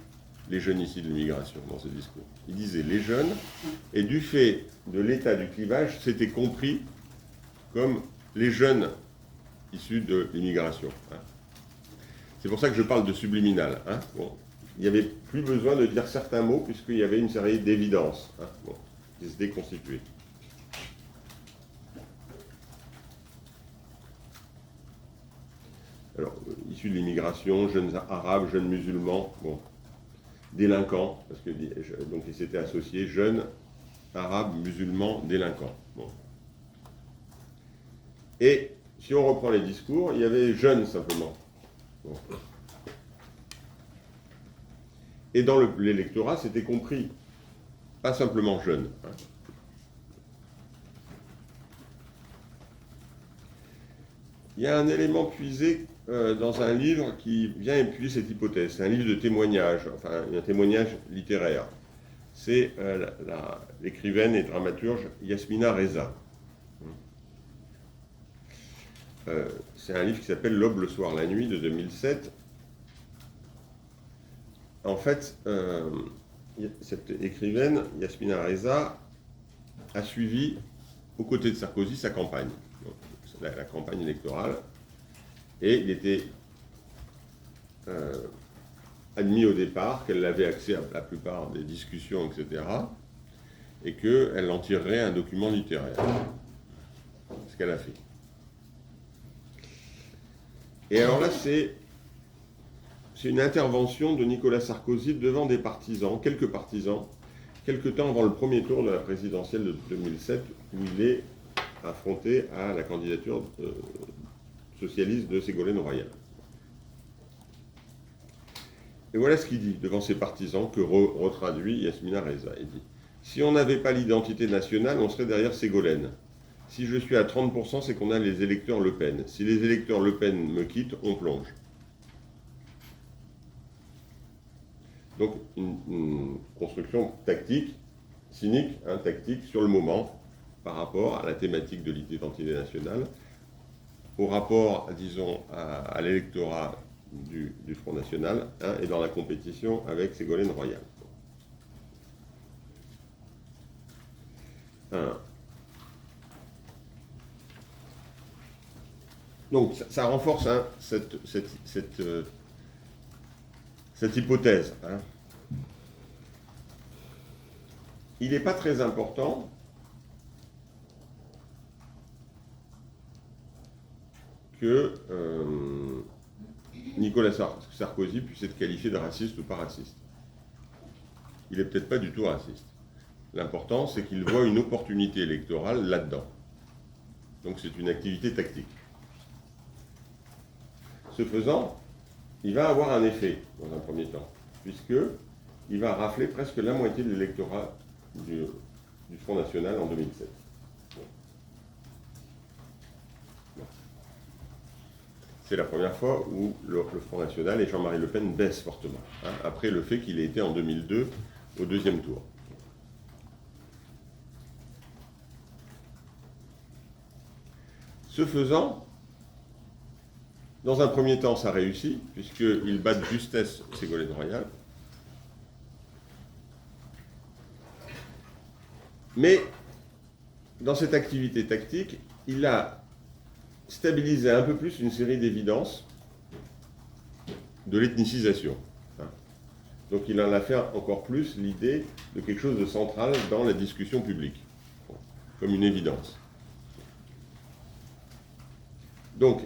les jeunes issus de l'immigration dans ses discours. Il disait les jeunes, et du fait de l'état du clivage, c'était compris comme les jeunes issus de l'immigration. C'est pour ça que je parle de subliminal. Bon, il n'y avait plus besoin de dire certains mots puisqu'il y avait une série d'évidences qui s'étaient constituées. Alors, issus de l'immigration, jeunes arabes, jeunes musulmans, bon, délinquants, parce que donc ils s'étaient associés, jeunes arabes, musulmans, délinquants. Bon. Et si on reprend les discours, il y avait jeunes simplement. Bon. Et dans l'électorat, c'était compris, pas simplement jeunes. Il y a un élément puisé dans un livre qui vient appuyer cette hypothèse. C'est un livre de témoignage, enfin un témoignage littéraire. C'est l'écrivaine et dramaturge Yasmina Reza. C'est un livre qui s'appelle L'aube, le soir, la nuit de 2007. En fait, cette écrivaine, Yasmina Reza, a suivi, aux côtés de Sarkozy, sa campagne, donc, la campagne électorale, et il était admis au départ qu'elle avait accès à la plupart des discussions, etc., et qu'elle en tirerait un document littéraire. Ce qu'elle a fait. Et alors là, c'est une intervention de Nicolas Sarkozy devant des partisans, quelques temps avant le premier tour de la présidentielle de 2007, où il est affronté à la candidature socialiste de Ségolène Royal. Et voilà ce qu'il dit devant ses partisans, que retraduit Yasmina Reza. Il dit « Si on n'avait pas l'identité nationale, on serait derrière Ségolène. Si je suis à 30%, c'est qu'on a les électeurs Le Pen. Si les électeurs Le Pen me quittent, on plonge. » Donc, une construction tactique, cynique, tactique, sur le moment, par rapport à la thématique de l'identité nationale, au rapport, disons, à l'électorat du Front National, et dans la compétition avec Ségolène Royal. Donc, ça renforce cette hypothèse. Il n'est pas très important que Nicolas Sarkozy puisse être qualifié de raciste ou pas raciste. Il n'est peut-être pas du tout raciste. L'important, c'est qu'il voit une opportunité électorale là-dedans. Donc c'est une activité tactique. Ce faisant, il va avoir un effet dans un premier temps, puisqu'il va rafler presque la moitié de l'électorat du Front National en 2007. C'est la première fois où le Front National et Jean-Marie Le Pen baissent fortement, après le fait qu'il ait été en 2002 au deuxième tour. Ce faisant, dans un premier temps, ça réussit, puisqu'il bat de justesse Ségolène Royal. Mais, dans cette activité tactique, il a stabilisé un peu plus une série d'évidences de l'ethnicisation. Donc il en a fait encore plus l'idée de quelque chose de central dans la discussion publique, comme une évidence. Donc,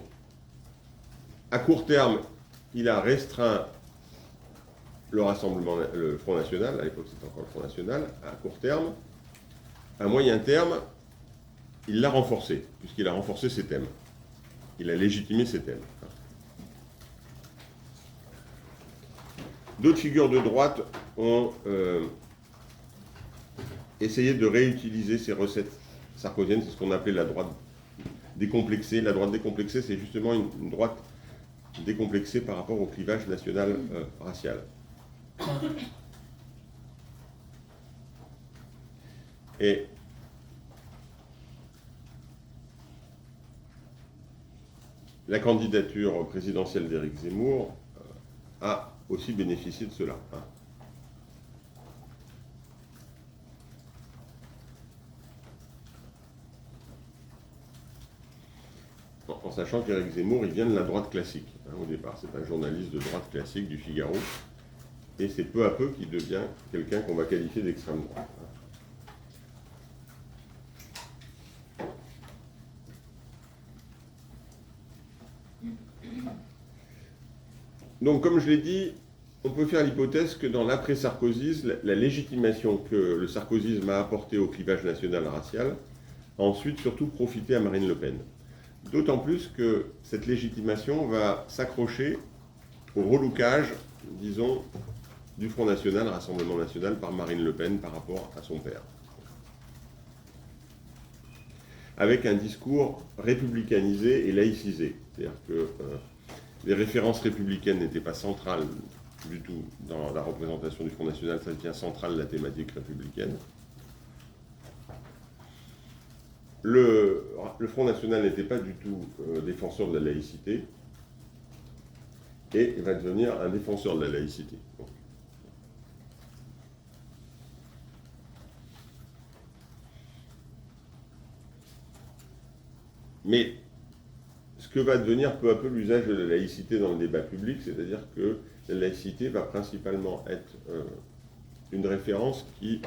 à court terme, il a restreint le Front National, à l'époque c'était encore le Front National, à court terme. À moyen terme, il l'a renforcé, puisqu'il a renforcé ses thèmes. Il a légitimé ses thèmes. D'autres figures de droite ont essayé de réutiliser ces recettes sarkoziennes, c'est ce qu'on appelait la droite décomplexée. La droite décomplexée, c'est justement une droite décomplexé par rapport au clivage national-racial. Et la candidature présidentielle d'Éric Zemmour a aussi bénéficié de cela. En sachant qu'Éric Zemmour, il vient de la droite classique, au départ. C'est un journaliste de droite classique du Figaro. Et c'est peu à peu qu'il devient quelqu'un qu'on va qualifier d'extrême droite. Donc, comme je l'ai dit, on peut faire l'hypothèse que dans l'après-sarkozysme, la légitimation que le sarkozysme a apportée au clivage national-racial a ensuite surtout profité à Marine Le Pen. D'autant plus que cette légitimation va s'accrocher au relookage, disons, du Front National, Rassemblement National, par Marine Le Pen par rapport à son père. Avec un discours républicanisé et laïcisé. C'est-à-dire que les références républicaines n'étaient pas centrales du tout dans la représentation du Front National, ça devient central la thématique républicaine. Le Front National n'était pas du tout défenseur de la laïcité et va devenir un défenseur de la laïcité. Mais ce que va devenir peu à peu l'usage de la laïcité dans le débat public, c'est-à-dire que la laïcité va principalement être une référence qui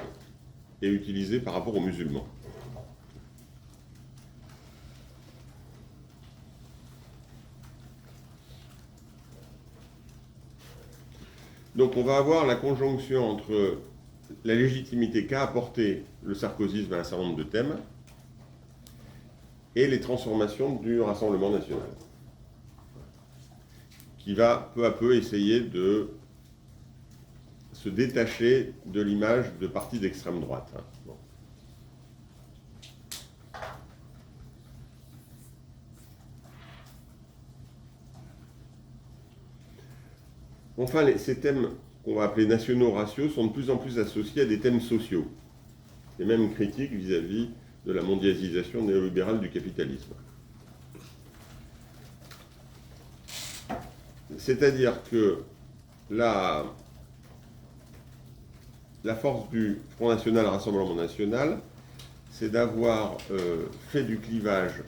est utilisée par rapport aux musulmans. Donc on va avoir la conjonction entre la légitimité qu'a apporté le sarkozysme à un certain nombre de thèmes et les transformations du Rassemblement national, qui va peu à peu essayer de se détacher de l'image de partis d'extrême droite. Bon. Enfin, ces thèmes qu'on va appeler nationaux-raciaux sont de plus en plus associés à des thèmes sociaux, et même critiques vis-à-vis de la mondialisation néolibérale du capitalisme. C'est-à-dire que la force du Front National Rassemblement National, c'est d'avoir fait du clivage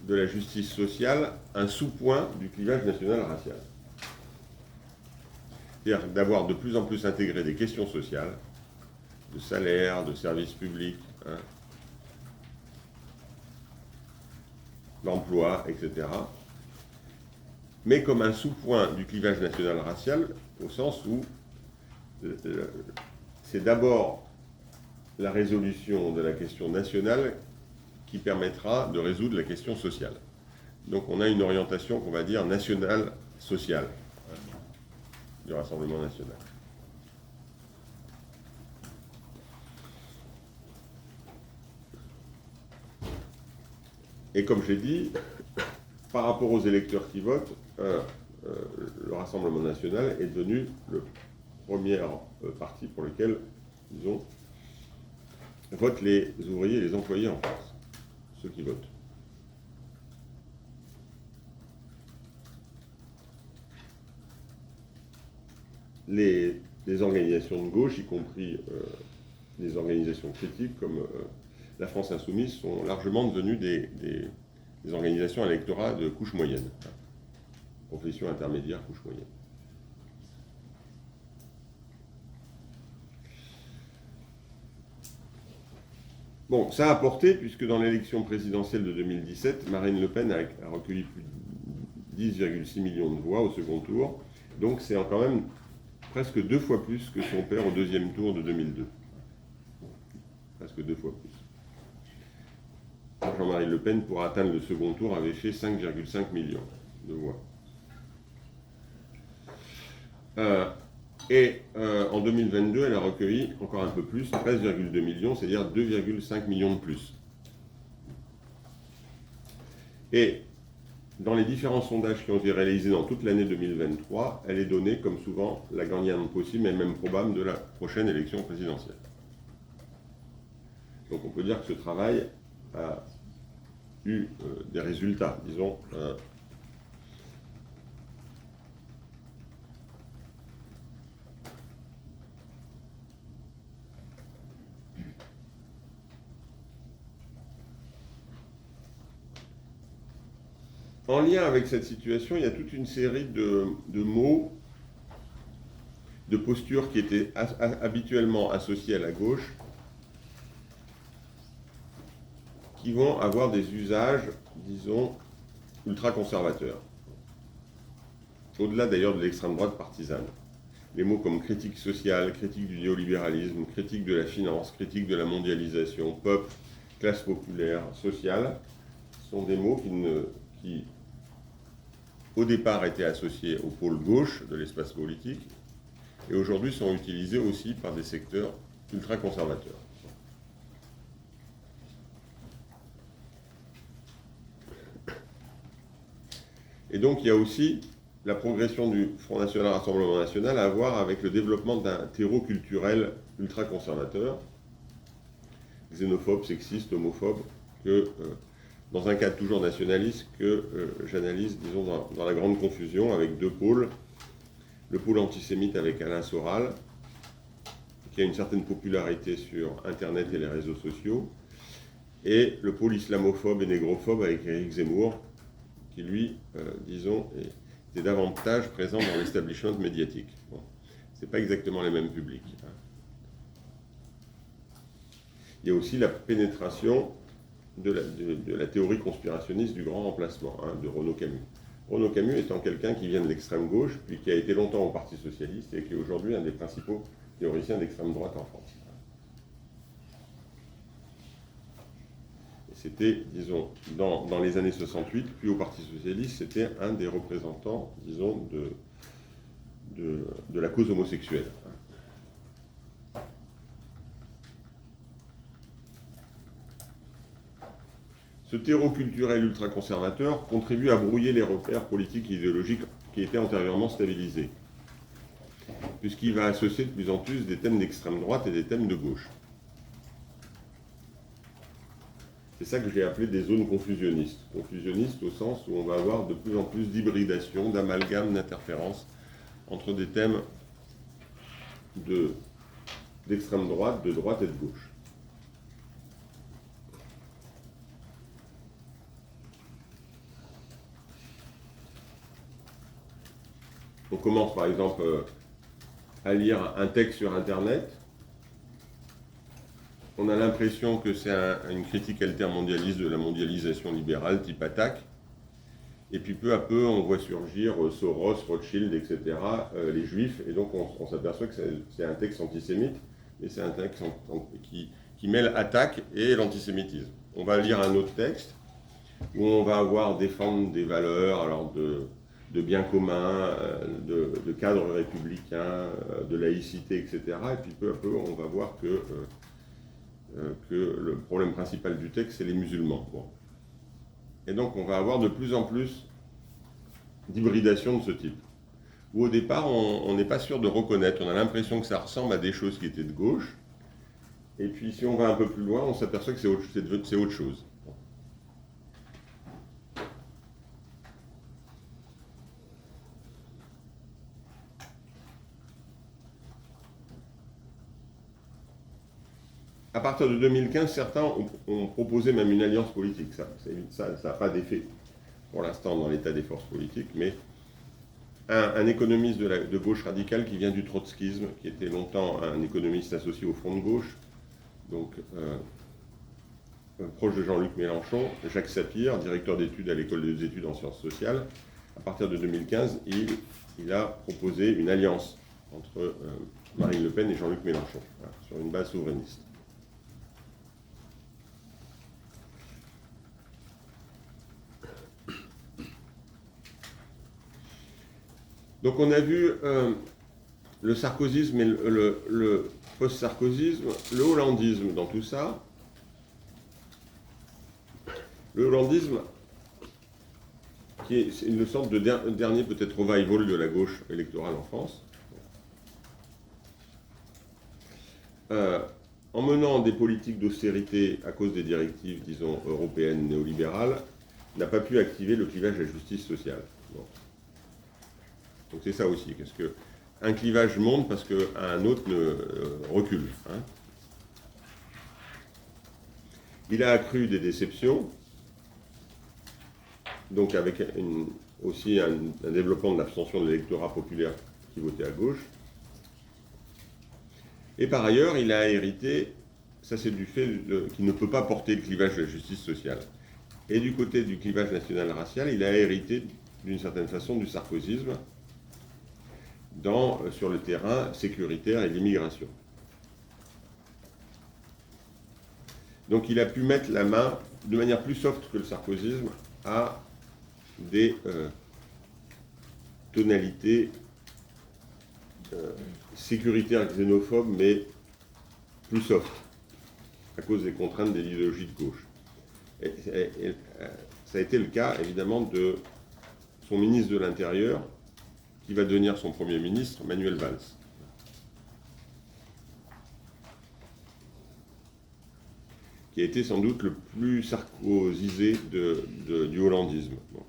de la justice sociale un sous-point du clivage national-racial. C'est-à-dire d'avoir de plus en plus intégré des questions sociales, de salaire, de services publics, d'emploi, etc. Mais comme un sous-point du clivage national-racial, au sens où c'est d'abord la résolution de la question nationale qui permettra de résoudre la question sociale. Donc on a une orientation qu'on va dire nationale-sociale du Rassemblement national. Et comme je l'ai dit, par rapport aux électeurs qui votent, le Rassemblement national est devenu le premier parti pour lequel, disons, votent les ouvriers et les employés en France, ceux qui votent. Les organisations de gauche, y compris les organisations critiques comme la France Insoumise, sont largement devenues des organisations à électorat de couche moyenne, profession intermédiaire, couche moyenne. Bon, ça a porté, puisque dans l'élection présidentielle de 2017, Marine Le Pen a recueilli plus de 10,6 millions de voix au second tour, donc c'est quand même presque 2 fois plus que son père au deuxième tour de 2002. Presque 2 fois plus. Jean-Marie Le Pen, pour atteindre le second tour, avait fait 5,5 millions de voix. En 2022, elle a recueilli encore un peu plus, 13,2 millions, c'est-à-dire 2,5 millions de plus. Et dans les différents sondages qui ont été réalisés dans toute l'année 2023, elle est donnée comme souvent la gagnante possible et même probable de la prochaine élection présidentielle. Donc on peut dire que ce travail a eu des résultats, disons. En lien avec cette situation, il y a toute une série de mots, de postures qui étaient habituellement associées à la gauche, qui vont avoir des usages, disons, ultra-conservateurs. Au-delà d'ailleurs de l'extrême droite partisane. Les mots comme critique sociale, critique du néolibéralisme, critique de la finance, critique de la mondialisation, peuple, classe populaire, sociale, sont des mots qui au départ étaient associés au pôle gauche de l'espace politique et aujourd'hui sont utilisés aussi par des secteurs ultra-conservateurs. Et donc il y a aussi la progression du Front National Rassemblement National à voir avec le développement d'un terreau culturel ultra-conservateur, xénophobe, sexiste, homophobe, que dans un cadre toujours nationaliste que j'analyse, disons, dans la grande confusion avec deux pôles. Le pôle antisémite avec Alain Soral, qui a une certaine popularité sur Internet et les réseaux sociaux, et le pôle islamophobe et négrophobe avec Éric Zemmour, qui lui, disons, était davantage présent dans l'establishment médiatique. Bon, ce n'est pas exactement les mêmes publics. Il y a aussi la pénétration de la théorie conspirationniste du grand remplacement, de Renaud Camus. Renaud Camus étant quelqu'un qui vient de l'extrême gauche, puis qui a été longtemps au Parti socialiste et qui est aujourd'hui un des principaux théoriciens d'extrême droite en France. Et c'était, disons, dans les années 68, puis au Parti socialiste, c'était un des représentants, disons, de la cause homosexuelle. Ce terreau culturel ultra-conservateur contribue à brouiller les repères politiques et idéologiques qui étaient antérieurement stabilisés, puisqu'il va associer de plus en plus des thèmes d'extrême droite et des thèmes de gauche. C'est ça que j'ai appelé des zones confusionnistes. Confusionnistes au sens où on va avoir de plus en plus d'hybridation, d'amalgame, d'interférences entre des thèmes d'extrême droite, de droite et de gauche. On commence par exemple à lire un texte sur Internet. On a l'impression que c'est une critique altermondialiste de la mondialisation libérale type attaque. Et puis peu à peu, on voit surgir Soros, Rothschild, etc., les juifs. Et donc on s'aperçoit que c'est un texte antisémite, mais c'est un texte qui mêle attaque et l'antisémitisme. On va lire un autre texte où on va avoir défendre des valeurs, alors de bien commun, de cadre républicain, de laïcité, etc. Et puis peu à peu, on va voir que le problème principal du texte, c'est les musulmans. Bon. Et donc, on va avoir de plus en plus d'hybridation de ce type. Où au départ, on n'est pas sûr de reconnaître. On a l'impression que ça ressemble à des choses qui étaient de gauche. Et puis, si on va un peu plus loin, on s'aperçoit que c'est autre chose. À partir de 2015, certains ont proposé même une alliance politique. Ça n'a pas d'effet pour l'instant dans l'état des forces politiques, mais un économiste de gauche radicale qui vient du trotskisme, qui était longtemps un économiste associé au Front de gauche, donc proche de Jean-Luc Mélenchon, Jacques Sapir, directeur d'études à l'école des études en sciences sociales. À partir de 2015, il a proposé une alliance entre Marine Le Pen et Jean-Luc Mélenchon, sur une base souverainiste. Donc on a vu le sarkozysme et le post-sarkozysme, le hollandisme dans tout ça. Le hollandisme qui est une sorte de dernier peut-être revival de la gauche électorale en France. En menant des politiques d'austérité à cause des directives, disons, européennes néolibérales, n'a pas pu activer le clivage de la justice sociale. Bon. Donc c'est ça aussi, parce qu'un clivage monte parce qu'un autre recule. Hein. Il a accru des déceptions, donc avec aussi un développement de l'abstention de l'électorat populaire qui votait à gauche. Et par ailleurs, il a hérité, ça c'est du fait qu'il ne peut pas porter le clivage de la justice sociale. Et du côté du clivage national-racial, il a hérité d'une certaine façon du sarkozysme sur le terrain sécuritaire et de l'immigration. Donc il a pu mettre la main, de manière plus soft que le sarkozysme, à des tonalités sécuritaires xénophobes, mais plus soft, à cause des contraintes de l'idéologie de gauche. Et ça a été le cas, évidemment, de son ministre de l'Intérieur, qui va devenir son Premier ministre, Manuel Valls. Qui a été sans doute le plus sarkozysé du hollandisme. Bon.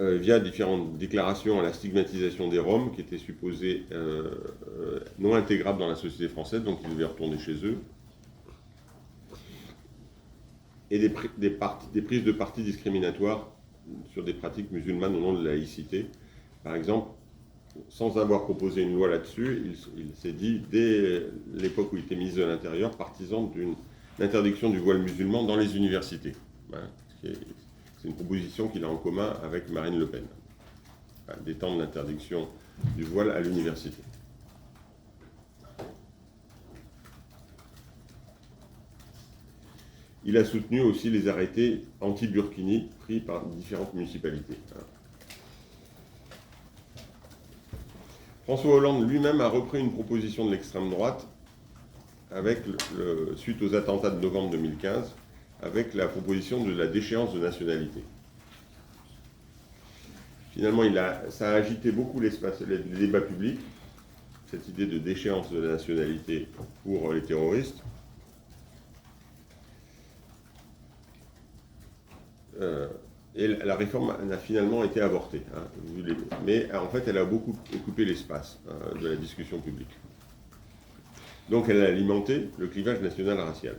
Via différentes déclarations à la stigmatisation des Roms, qui étaient supposés non intégrables dans la société française, donc ils devaient retourner chez eux, et des prises de parti discriminatoires sur des pratiques musulmanes au nom de la laïcité. Par exemple, sans avoir proposé une loi là-dessus, il s'est dit, dès l'époque où il était ministre de l'Intérieur, partisan d'une interdiction du voile musulman dans les universités. Voilà. C'est une proposition qu'il a en commun avec Marine Le Pen, d'étendre l'interdiction du voile à l'université. Il a soutenu aussi les arrêtés anti-Burkini pris par différentes municipalités. François Hollande lui-même a repris une proposition de l'extrême droite suite aux attentats de novembre 2015, avec la proposition de la déchéance de nationalité. Finalement, ça a agité beaucoup les débats publics, cette idée de déchéance de la nationalité pour les terroristes. Et la réforme a finalement été avortée. Hein, mais en fait, elle a beaucoup occupé l'espace de la discussion publique. Donc elle a alimenté le clivage national-racial.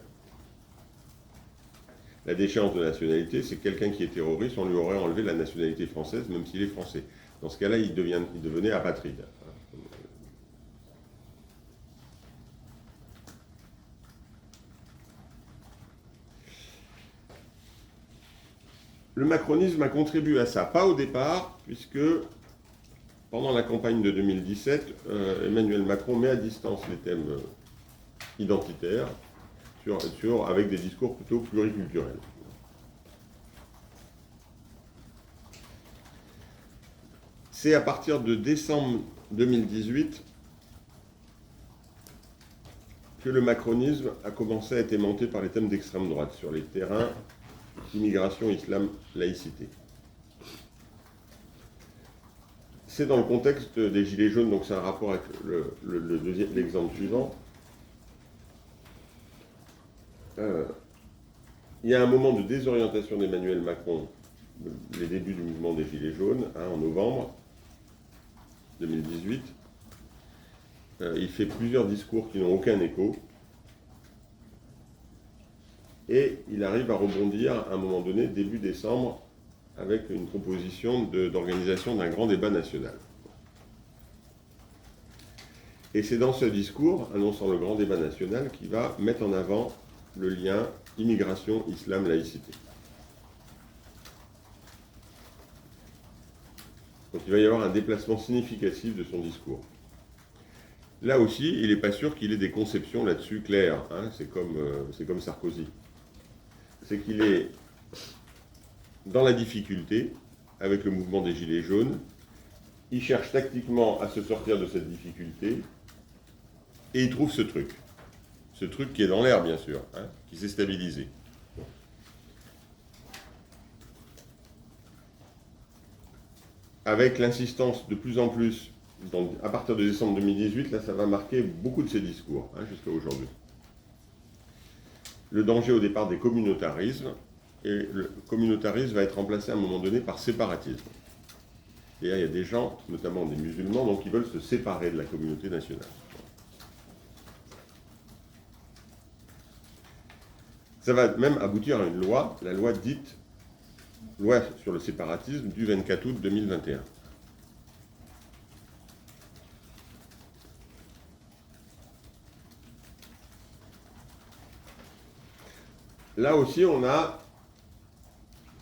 La déchéance de nationalité, c'est quelqu'un qui est terroriste, on lui aurait enlevé la nationalité française, même s'il est français. Dans ce cas-là, il devenait apatride. Le macronisme a contribué à ça, pas au départ, puisque pendant la campagne de 2017, Emmanuel Macron met à distance les thèmes identitaires avec des discours plutôt pluriculturels. C'est à partir de décembre 2018 que le macronisme a commencé à être aimanté par les thèmes d'extrême droite sur les terrains immigration, islam, laïcité. C'est dans le contexte des Gilets jaunes, donc c'est un rapport avec l'exemple suivant. Il y a un moment de désorientation d'Emmanuel Macron, les débuts du mouvement des Gilets jaunes, en novembre 2018. Il fait plusieurs discours qui n'ont aucun écho. Et il arrive à rebondir à un moment donné, début décembre, avec une proposition d'organisation d'un grand débat national. Et c'est dans ce discours, annonçant le grand débat national, qu'il va mettre en avant le lien immigration, islam, laïcité. Donc il va y avoir un déplacement significatif de son discours. Là aussi, il n'est pas sûr qu'il ait des conceptions là-dessus claires. Hein, c'est comme Sarkozy. C'est qu'il est dans la difficulté avec le mouvement des Gilets jaunes. Il cherche tactiquement à se sortir de cette difficulté et il trouve ce truc qui est dans l'air, bien sûr, qui s'est stabilisé. avec l'insistance de plus en plus, à partir de décembre 2018, là ça va marquer beaucoup de ces discours, jusqu'à aujourd'hui. Le danger au départ des communautarismes, et le communautarisme va être remplacé à un moment donné par séparatisme. Et là, il y a des gens, notamment des musulmans, donc, qui veulent se séparer de la communauté nationale. Ça va même aboutir à une loi, la loi dite loi sur le séparatisme du 24 août 2021. Là aussi, on a,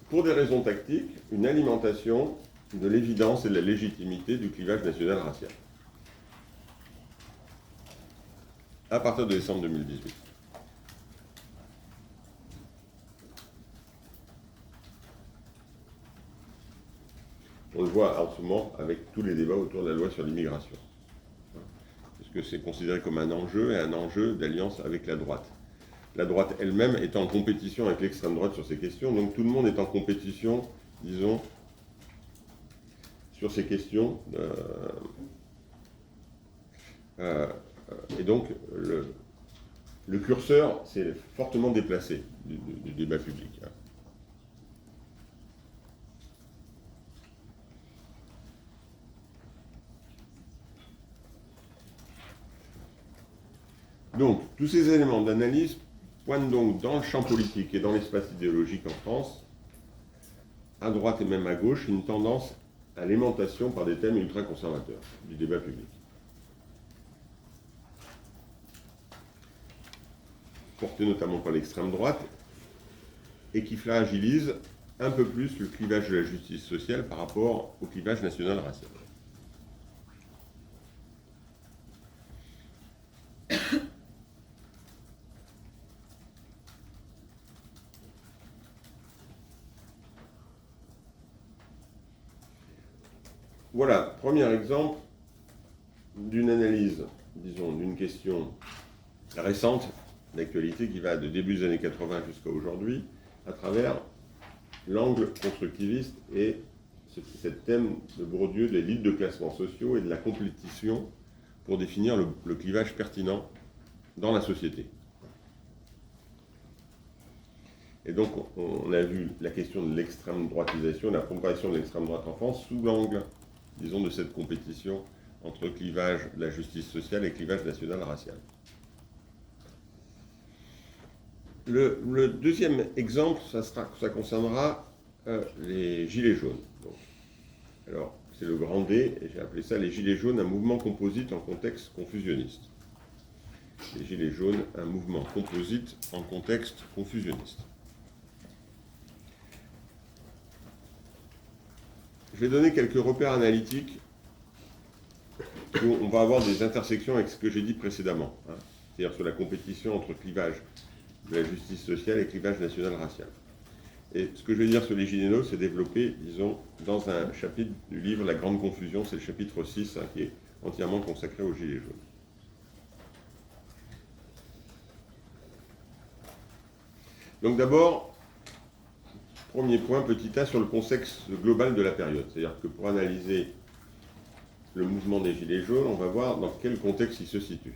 pour des raisons tactiques, une alimentation de l'évidence et de la légitimité du clivage national racial. À partir de décembre 2018. On le voit en ce moment avec tous les débats autour de la loi sur l'immigration. Parce que c'est considéré comme un enjeu, et un enjeu d'alliance avec la droite. La droite elle-même est en compétition avec l'extrême droite sur ces questions, donc tout le monde est en compétition, disons, sur ces questions. Et donc, le curseur s'est fortement déplacé du débat public. Donc, tous ces éléments d'analyse pointent donc dans le champ politique et dans l'espace idéologique en France, à droite et même à gauche, une tendance à l'aimantation par des thèmes ultra-conservateurs du débat public. Portés notamment par l'extrême droite, et qui fragilise un peu plus le clivage de la justice sociale par rapport au clivage national racial. Voilà, premier exemple d'une analyse, disons, d'une question récente d'actualité qui va de début des années 80 jusqu'à aujourd'hui, à travers l'angle constructiviste et ce thème de Bourdieu des lignes de classements sociaux et de la compétition pour définir le clivage pertinent dans la société. Et donc, on a vu la question de l'extrême droitisation, de la progression de l'extrême droite en France sous l'angle, disons, de cette compétition entre clivage de la justice sociale et clivage national racial. Le deuxième exemple, ça concernera les Gilets jaunes. Donc, alors, c'est le grand D, et j'ai appelé ça les Gilets jaunes, un mouvement composite en contexte confusionniste. Les Gilets jaunes, un mouvement composite en contexte confusionniste. Je vais donner quelques repères analytiques où on va avoir des intersections avec ce que j'ai dit précédemment, c'est-à-dire sur la compétition entre clivage de la justice sociale et clivage national-racial. Et ce que je vais dire sur les Gilets jaunes, c'est développé, disons, dans un chapitre du livre La Grande Confusion, c'est le chapitre 6, qui est entièrement consacré aux Gilets jaunes. Donc d'abord, premier point, petit a, sur le contexte global de la période. C'est-à-dire que pour analyser le mouvement des Gilets jaunes, on va voir dans quel contexte il se situe.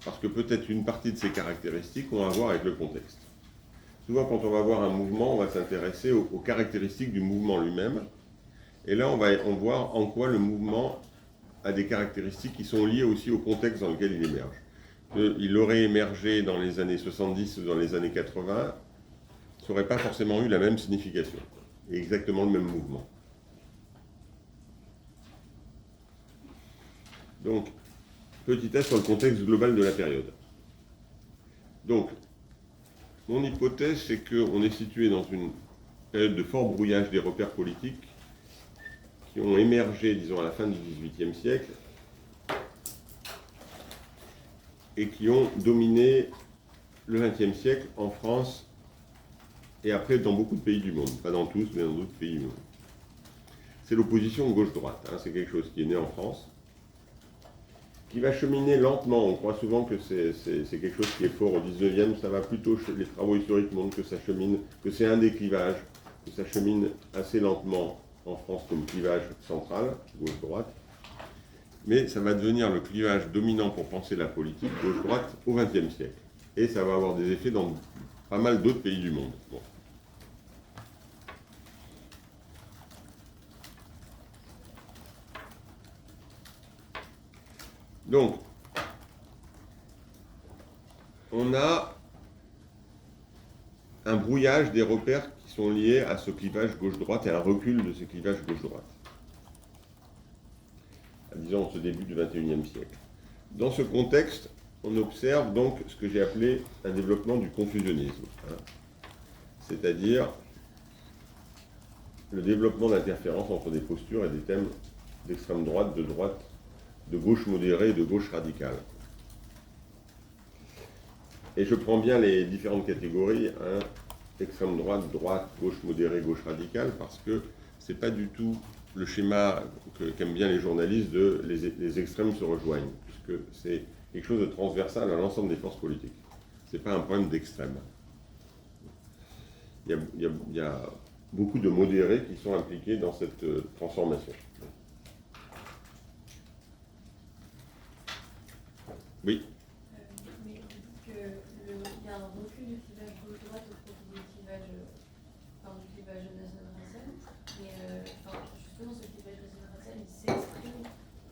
Parce que peut-être une partie de ses caractéristiques ont à voir avec le contexte. Souvent, quand on va voir un mouvement, on va s'intéresser aux caractéristiques du mouvement lui-même. Et là, on va voir en quoi le mouvement a des caractéristiques qui sont liées aussi au contexte dans lequel il émerge. Il aurait émergé dans les années 70 ou dans les années 80, ça n'aurait pas forcément eu la même signification, et exactement le même mouvement. Donc, petit a sur le contexte global de la période. Donc, mon hypothèse, c'est qu'on est situé dans une période de fort brouillage des repères politiques qui ont émergé, disons, à la fin du XVIIIe siècle et qui ont dominé le XXe siècle en France et après dans beaucoup de pays du monde. Pas dans tous, mais dans d'autres pays du monde. C'est l'opposition gauche-droite. C'est quelque chose qui est né en France, qui va cheminer lentement. On croit souvent que c'est quelque chose qui est fort au 19e. Ça va plutôt, les travaux historiques montrent que ça chemine, que c'est un déclivage, que ça chemine assez lentement en France comme clivage central, gauche-droite, mais ça va devenir le clivage dominant pour penser la politique, gauche-droite, au XXe siècle. Et ça va avoir des effets dans pas mal d'autres pays du monde. Bon. Donc, on a un brouillage des repères qui sont liés à ce clivage gauche-droite et un recul de ce clivage gauche-droite, disons en ce début du XXIe siècle. Dans ce contexte, on observe donc ce que j'ai appelé un développement du confusionnisme, c'est-à-dire le développement d'interférences entre des postures et des thèmes d'extrême droite, de gauche modérée et de gauche radicale. Et je prends bien les différentes catégories, extrême droite, droite, gauche modérée, gauche radicale, parce que ce n'est pas du tout le schéma qu'aiment bien les journalistes de les extrêmes se rejoignent, puisque c'est quelque chose de transversal à l'ensemble des forces politiques. Ce n'est pas un problème d'extrême. Il y a beaucoup de modérés qui sont impliqués dans cette transformation. Oui. Mais vous dites qu'il y a un recul du clivage gauche-droite au profit du clivage national-racial. Mais justement, ce clivage national-racial, il s'exprime.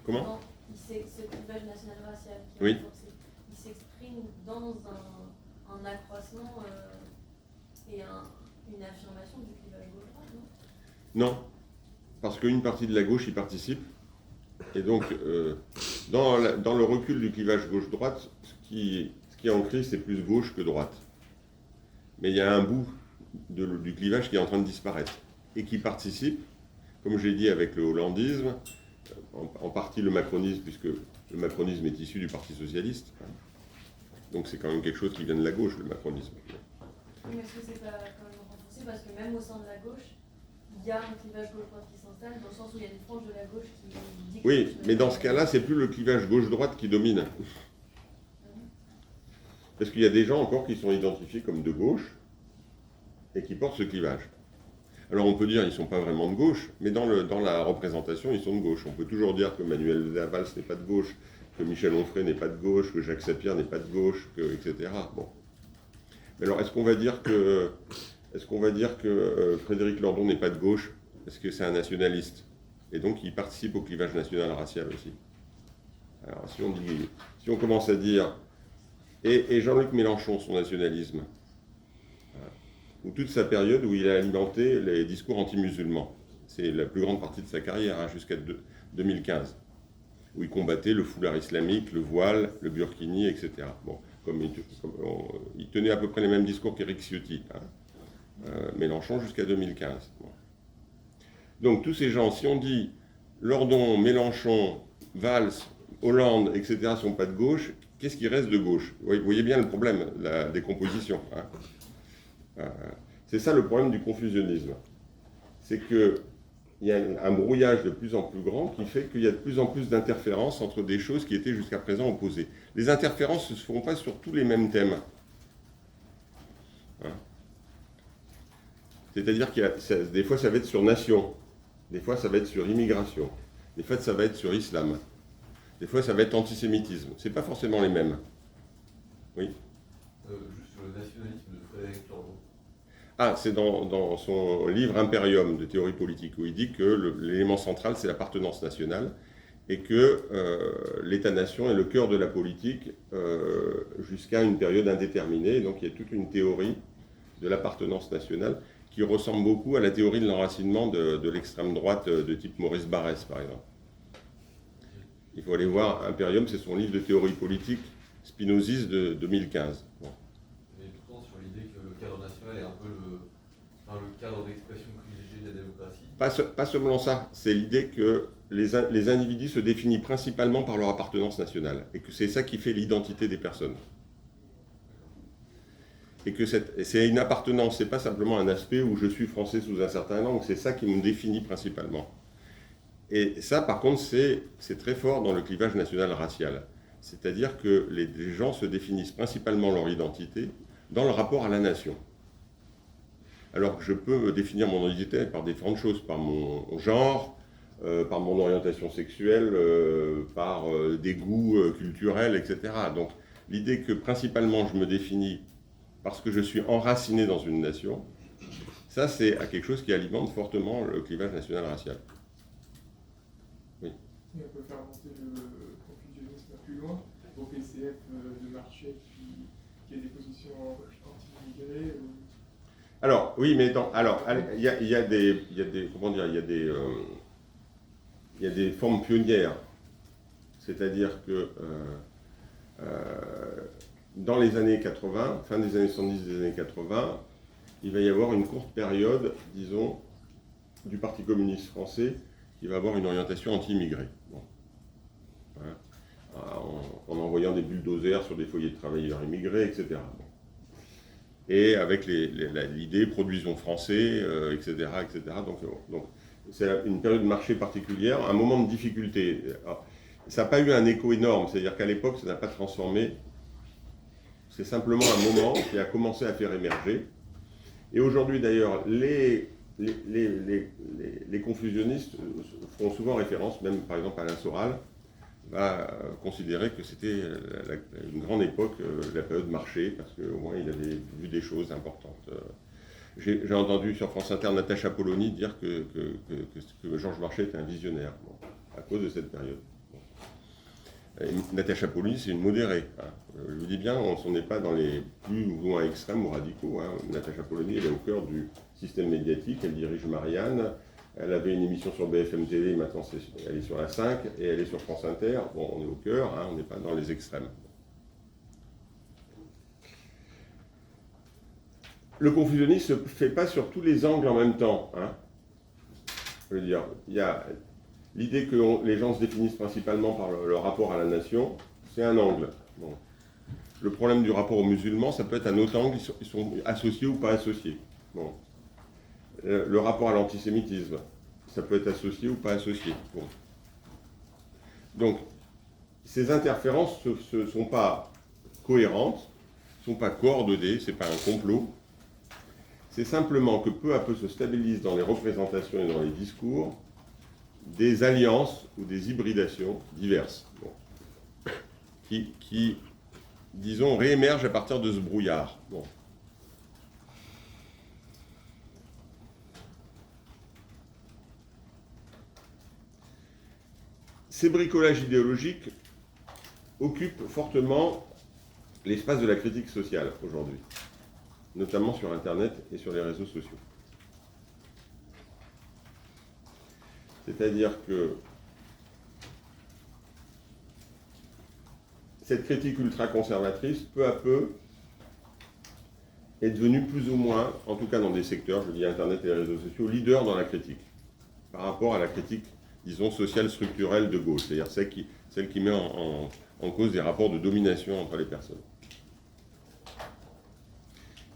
Comment ? Ce clivage national-racial qui est oui. renforcé, il s'exprime dans un accroissement et une affirmation du clivage gauche-droite, non ? Non, parce qu'une partie de la gauche y participe. Et donc, dans le recul du clivage gauche-droite, ce qui est en crise, c'est plus gauche que droite. Mais il y a un bout du clivage qui est en train de disparaître et qui participe, comme j'ai dit avec le hollandisme, en partie le macronisme, puisque le macronisme est issu du Parti socialiste. Donc c'est quand même quelque chose qui vient de la gauche, le macronisme. Oui, mais est-ce que c'est pas quand même renforcé parce que même au sein de la gauche, il y a un clivage gauche-droite qui s'installe, dans le sens où il y a une frange de la gauche qui dit que... Oui, mais dans ce cas-là, c'est plus le clivage gauche-droite qui domine. Parce qu'il y a des gens encore qui sont identifiés comme de gauche et qui portent ce clivage. Alors on peut dire qu'ils ne sont pas vraiment de gauche, mais dans la représentation, ils sont de gauche. On peut toujours dire que Manuel Valls n'est pas de gauche, que Michel Onfray n'est pas de gauche, que Jacques Sapir n'est pas de gauche, etc. Bon. Mais alors, est-ce qu'on va dire que Frédéric Lordon n'est pas de gauche parce que c'est un nationaliste? Et donc, il participe au clivage national-racial aussi. Alors, si on commence à dire... Et Jean-Luc Mélenchon, son nationalisme, ou toute sa période où il a alimenté les discours anti-musulmans. C'est la plus grande partie de sa carrière, jusqu'à 2015, où il combattait le foulard islamique, le voile, le burkini, etc. Bon, il tenait à peu près les mêmes discours qu'Éric Ciotti, Mélenchon jusqu'à 2015. Bon. Donc tous ces gens, si on dit Lordon, Mélenchon, Valls, Hollande, etc. ne sont pas de gauche, qu'est-ce qui reste de gauche? Vous voyez bien le problème, la décomposition. C'est ça le problème du confusionnisme. C'est qu'il y a un brouillage de plus en plus grand qui fait qu'il y a de plus en plus d'interférences entre des choses qui étaient jusqu'à présent opposées. Les interférences ne se font pas sur tous les mêmes thèmes. C'est-à-dire que des fois ça va être sur nation, des fois ça va être sur immigration, des fois ça va être sur islam, des fois ça va être antisémitisme. Ce n'est pas forcément les mêmes. Oui. Juste sur le nationalisme de Frédéric Lordon. C'est dans son livre Imperium de théorie politique, où il dit que l'élément central, c'est l'appartenance nationale, et que l'État-nation est le cœur de la politique jusqu'à une période indéterminée. Donc il y a toute une théorie de l'appartenance nationale qui ressemble beaucoup à la théorie de l'enracinement de l'extrême droite de type Maurice Barrès, par exemple. Il faut aller voir Imperium, c'est son livre de théorie politique spinoziste de 2015. Bon. Mais pourtant, sur l'idée que le cadre national est un peu le cadre d'expression privilégié de la démocratie. Pas seulement ça, c'est l'idée que les individus se définissent principalement par leur appartenance nationale, et que c'est ça qui fait l'identité des personnes. Et que c'est une appartenance, c'est pas simplement un aspect où je suis français sous un certain angle, c'est ça qui me définit principalement. Et ça, par contre, c'est très fort dans le clivage national-racial. C'est-à-dire que les gens se définissent principalement leur identité dans le rapport à la nation. alors que je peux définir mon identité par différentes choses, par mon genre, par mon orientation sexuelle, par des goûts culturels, etc. Donc l'idée que principalement je me définis parce que je suis enraciné dans une nation, ça c'est quelque chose qui alimente fortement le clivage national-racial. Oui. Et on peut faire monter le confusionnisme plus loin, au PCF de Marchais qui a des positions anti-immigrées. Alors, oui, mais il y a des formes pionnières. C'est-à-dire que dans les années 80, fin des années 70, des années 80, il va y avoir une courte période, disons, du Parti communiste français qui va avoir une orientation anti-immigrée. Bon. Voilà. En envoyant des bulldozers sur des foyers de travailleurs immigrés, etc. Bon. Et avec l'idée produisons français, etc., etc. Donc c'est une période de marché particulière, un moment de difficulté. Alors, ça n'a pas eu un écho énorme, c'est-à-dire qu'à l'époque, ça n'a pas transformé. C'est simplement un moment qui a commencé à faire émerger. Et aujourd'hui, d'ailleurs, les confusionnistes font souvent référence, même par exemple Alain Soral, va considérer que c'était une grande époque, la période marché, parce qu'au moins il avait vu des choses importantes. J'ai entendu sur France Inter Natacha Polony dire que Georges Marchais était un visionnaire, bon, à cause de cette période. Bon. Natacha Polony, c'est une modérée. Hein. Je vous dis bien, on n'est pas dans les plus ou moins extrêmes ou radicaux. Hein. Natacha Polony, elle est au cœur du système médiatique, elle dirige Marianne. Elle avait une émission sur BFM TV, maintenant elle est sur la 5, et elle est sur France Inter. Bon, on est au cœur, hein, on n'est pas dans les extrêmes. Le confusionnisme ne se fait pas sur tous les angles en même temps. Hein. Je veux dire, il y a l'idée que les gens se définissent principalement par le rapport à la nation, c'est un angle. Bon. Le problème du rapport aux musulmans, ça peut être un autre angle, ils sont associés ou pas associés. Bon. Le rapport à l'antisémitisme, ça peut être associé ou pas associé. Bon. Donc, ces interférences ne sont pas cohérentes, ne sont pas coordonnées, ce n'est pas un complot. C'est simplement que peu à peu se stabilisent dans les représentations et dans les discours des alliances ou des hybridations diverses, bon. qui, disons, réémergent à partir de ce brouillard. Bon. Ces bricolages idéologiques occupent fortement l'espace de la critique sociale aujourd'hui, notamment sur Internet et sur les réseaux sociaux. C'est-à-dire que cette critique ultra-conservatrice, peu à peu, est devenue plus ou moins, en tout cas dans des secteurs, je dis Internet et les réseaux sociaux, leader dans la critique, par rapport à la critique, disons, sociale structurelle de gauche, c'est-à-dire celle qui met en cause des rapports de domination entre les personnes.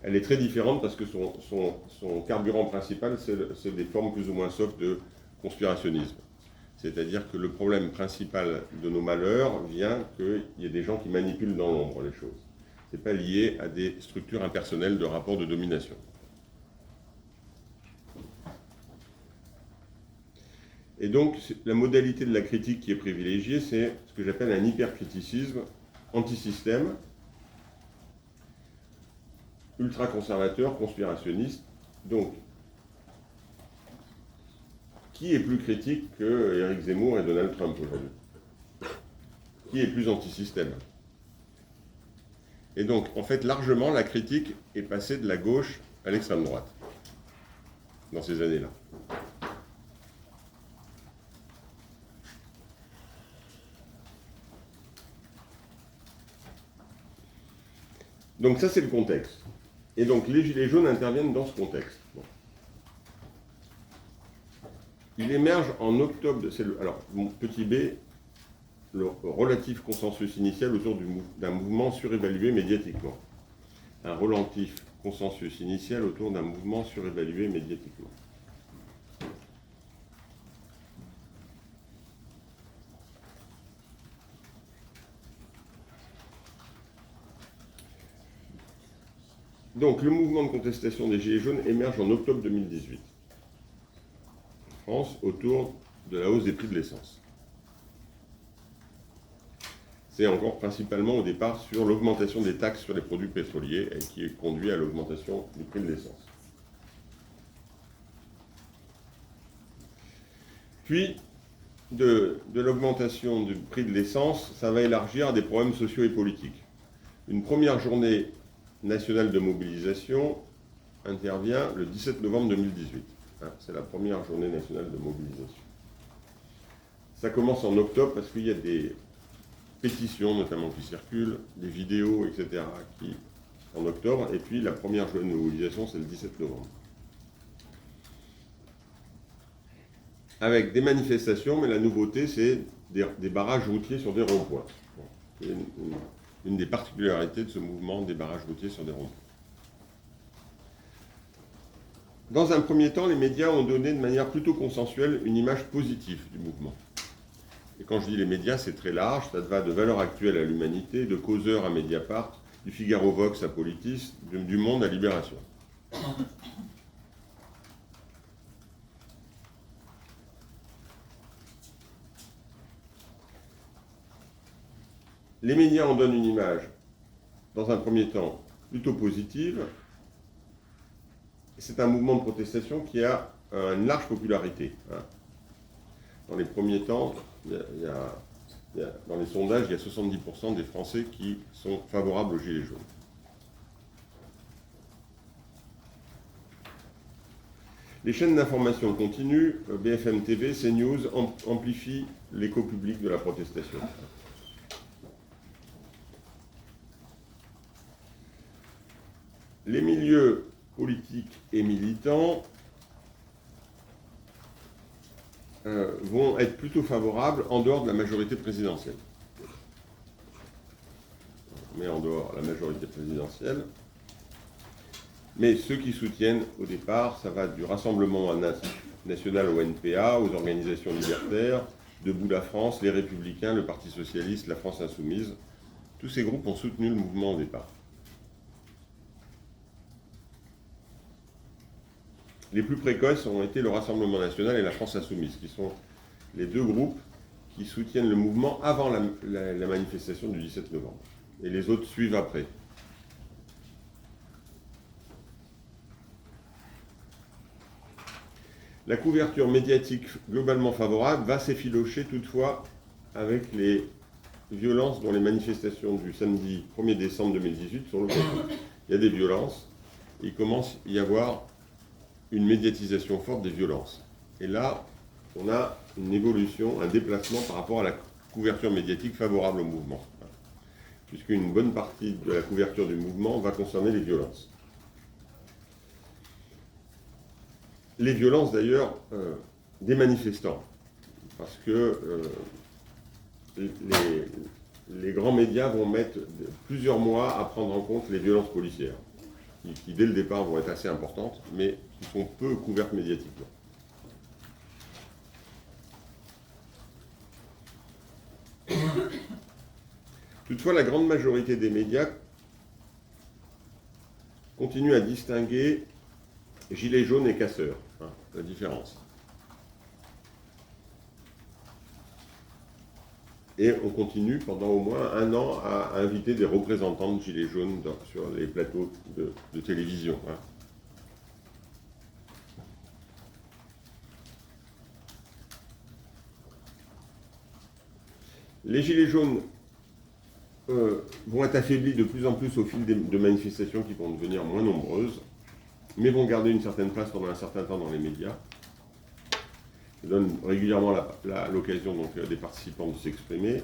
Elle est très différente parce que son carburant principal, c'est des formes plus ou moins soft de conspirationnisme. C'est-à-dire que le problème principal de nos malheurs vient qu'il y ait des gens qui manipulent dans l'ombre les choses. Ce n'est pas lié à des structures impersonnelles de rapports de domination. Et donc, la modalité de la critique qui est privilégiée, c'est ce que j'appelle un hypercriticisme anti-système, ultra-conservateur, conspirationniste. Donc, qui est plus critique que Éric Zemmour et Donald Trump aujourd'hui? Qui est plus anti-système? Et donc, en fait, largement, la critique est passée de la gauche à l'extrême droite, dans ces années-là. Donc ça, c'est le contexte. Et donc, les Gilets jaunes interviennent dans ce contexte. Bon. Il émerge en octobre, alors, petit b, le relatif consensus initial autour d'un mouvement surévalué médiatiquement. Un relatif consensus initial autour d'un mouvement surévalué médiatiquement. Donc, le mouvement de contestation des Gilets jaunes émerge en octobre 2018, en France, autour de la hausse des prix de l'essence. C'est encore principalement au départ sur l'augmentation des taxes sur les produits pétroliers et qui conduit à l'augmentation du prix de l'essence. Puis, de l'augmentation du prix de l'essence, ça va élargir à des problèmes sociaux et politiques. Une première journée nationale de mobilisation intervient le 17 novembre 2018. C'est la première journée nationale de mobilisation. Ça commence en octobre parce qu'il y a des pétitions notamment qui circulent, des vidéos, etc. en octobre, et puis la première journée de mobilisation, c'est le 17 novembre. Avec des manifestations, mais la nouveauté, c'est des barrages routiers sur des ronds-points. C'est une des particularités de ce mouvement des barrages routiers sur des ronds-points. Dans un premier temps, les médias ont donné de manière plutôt consensuelle une image positive du mouvement. Et quand je dis les médias, c'est très large, ça va de Valeurs Actuelles à l'Humanité, de Causeur à Mediapart, du Figaro Vox à Politis, du Monde à Libération. Les médias en donnent une image, dans un premier temps, plutôt positive. C'est un mouvement de protestation qui a une large popularité. Dans les premiers temps, dans les sondages, il y a 70% des Français qui sont favorables aux Gilets jaunes. Les chaînes d'information continuent, BFM TV, CNews amplifient l'écho public de la protestation. Les milieux politiques et militants vont être plutôt favorables en dehors de la majorité présidentielle. Mais en dehors de la majorité présidentielle. Mais ceux qui soutiennent au départ, ça va du Rassemblement national au NPA, aux organisations libertaires, Debout la France, les Républicains, le Parti socialiste, la France insoumise. Tous ces groupes ont soutenu le mouvement au départ. Les plus précoces ont été le Rassemblement national et la France insoumise, qui sont les deux groupes qui soutiennent le mouvement avant la manifestation du 17 novembre. Et les autres suivent après. La couverture médiatique globalement favorable va s'effilocher toutefois avec les violences dont les manifestations du samedi 1er décembre 2018 sont l'occasion. Il y a des violences, il commence à y avoir une médiatisation forte des violences. Et là, on a une évolution, un déplacement par rapport à la couverture médiatique favorable au mouvement. Puisqu'une bonne partie de la couverture du mouvement va concerner les violences. Les violences d'ailleurs des manifestants. Parce que les grands médias vont mettre plusieurs mois à prendre en compte les violences policières. Qui dès le départ vont être assez importantes, mais qui sont peu couvertes médiatiquement. Toutefois, la grande majorité des médias continue à distinguer gilets jaunes et casseurs, la différence. Et on continue pendant au moins un an à inviter des représentants de gilets jaunes sur les plateaux de télévision. Les gilets jaunes vont être affaiblis de plus en plus au fil de manifestations qui vont devenir moins nombreuses, mais vont garder une certaine place pendant un certain temps dans les médias. Ça donne régulièrement l'occasion donc des participants de s'exprimer.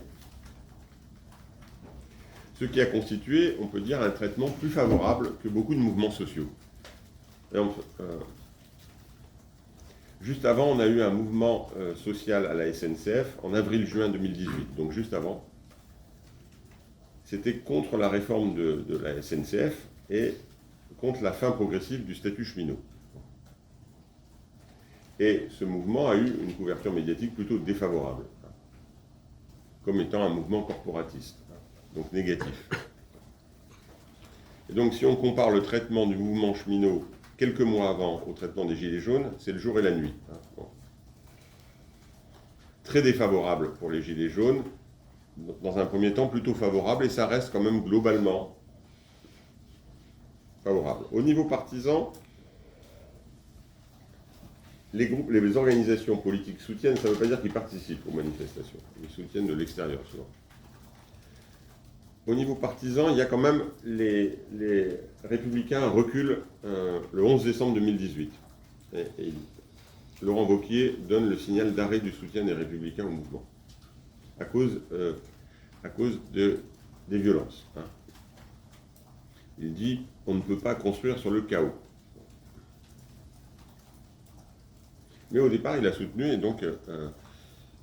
Ce qui a constitué, on peut dire, un traitement plus favorable que beaucoup de mouvements sociaux. Juste avant, on a eu un mouvement social à la SNCF en avril-juin 2018, donc juste avant. C'était contre la réforme de la SNCF et contre la fin progressive du statut cheminot. Et ce mouvement a eu une couverture médiatique plutôt défavorable, comme étant un mouvement corporatiste, donc négatif. Et Donc si on compare le traitement du mouvement cheminot quelques mois avant au traitement des Gilets jaunes, c'est le jour et la nuit. Bon. Très défavorable pour les Gilets jaunes, dans un premier temps plutôt favorable, et ça reste quand même globalement favorable. Au niveau partisan, les groupes, les organisations politiques soutiennent, ça ne veut pas dire qu'ils participent aux manifestations, ils soutiennent de l'extérieur souvent. Au niveau partisan, il y a quand même les Républicains reculent le 11 décembre 2018. Et Laurent Wauquiez donne le signal d'arrêt du soutien des Républicains au mouvement, à cause des violences. Hein. Il dit on ne peut pas construire sur le chaos. Mais au départ, il a soutenu et donc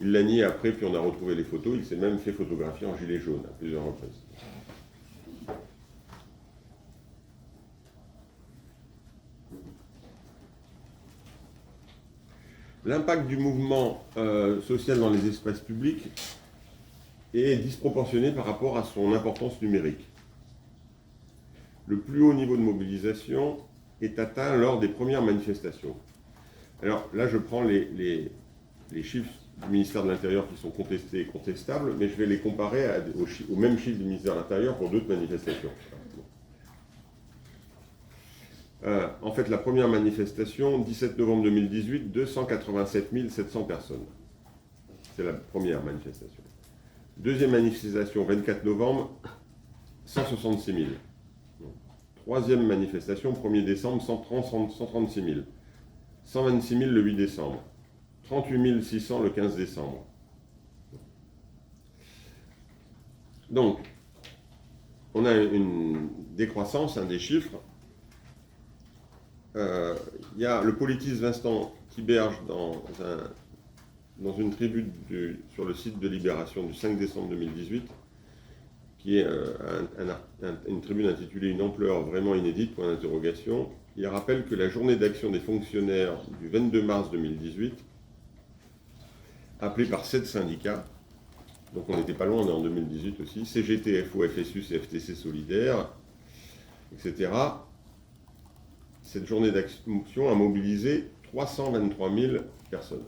il l'a nié après, puis on a retrouvé les photos. Il s'est même fait photographier en gilet jaune à plusieurs reprises. L'impact du mouvement social dans les espaces publics est disproportionné par rapport à son importance numérique. Le plus haut niveau de mobilisation est atteint lors des premières manifestations. Alors là, je prends les chiffres du ministère de l'Intérieur qui sont contestés et contestables, mais je vais les comparer aux mêmes chiffres du ministère de l'Intérieur pour d'autres manifestations. En fait, la première manifestation, 17 novembre 2018, 287 700 personnes. C'est la première manifestation. Deuxième manifestation, 24 novembre, 166 000. Troisième manifestation, 1er décembre, 136 000. 126 000 le 8 décembre. 38 600 le 15 décembre. Donc, on a une décroissance des chiffres. Il y a le politiste Vincent Tiberge dans une tribune sur le site de Libération du 5 décembre 2018, qui est une tribune intitulée « Une ampleur vraiment inédite », point d'interrogation. Il rappelle que la journée d'action des fonctionnaires du 22 mars 2018, appelée par 7 syndicats, donc on n'était pas loin, on est en 2018 aussi, CGT, FO, FSU, CFTC Solidaire, etc. Cette journée d'action a mobilisé 323 000 personnes,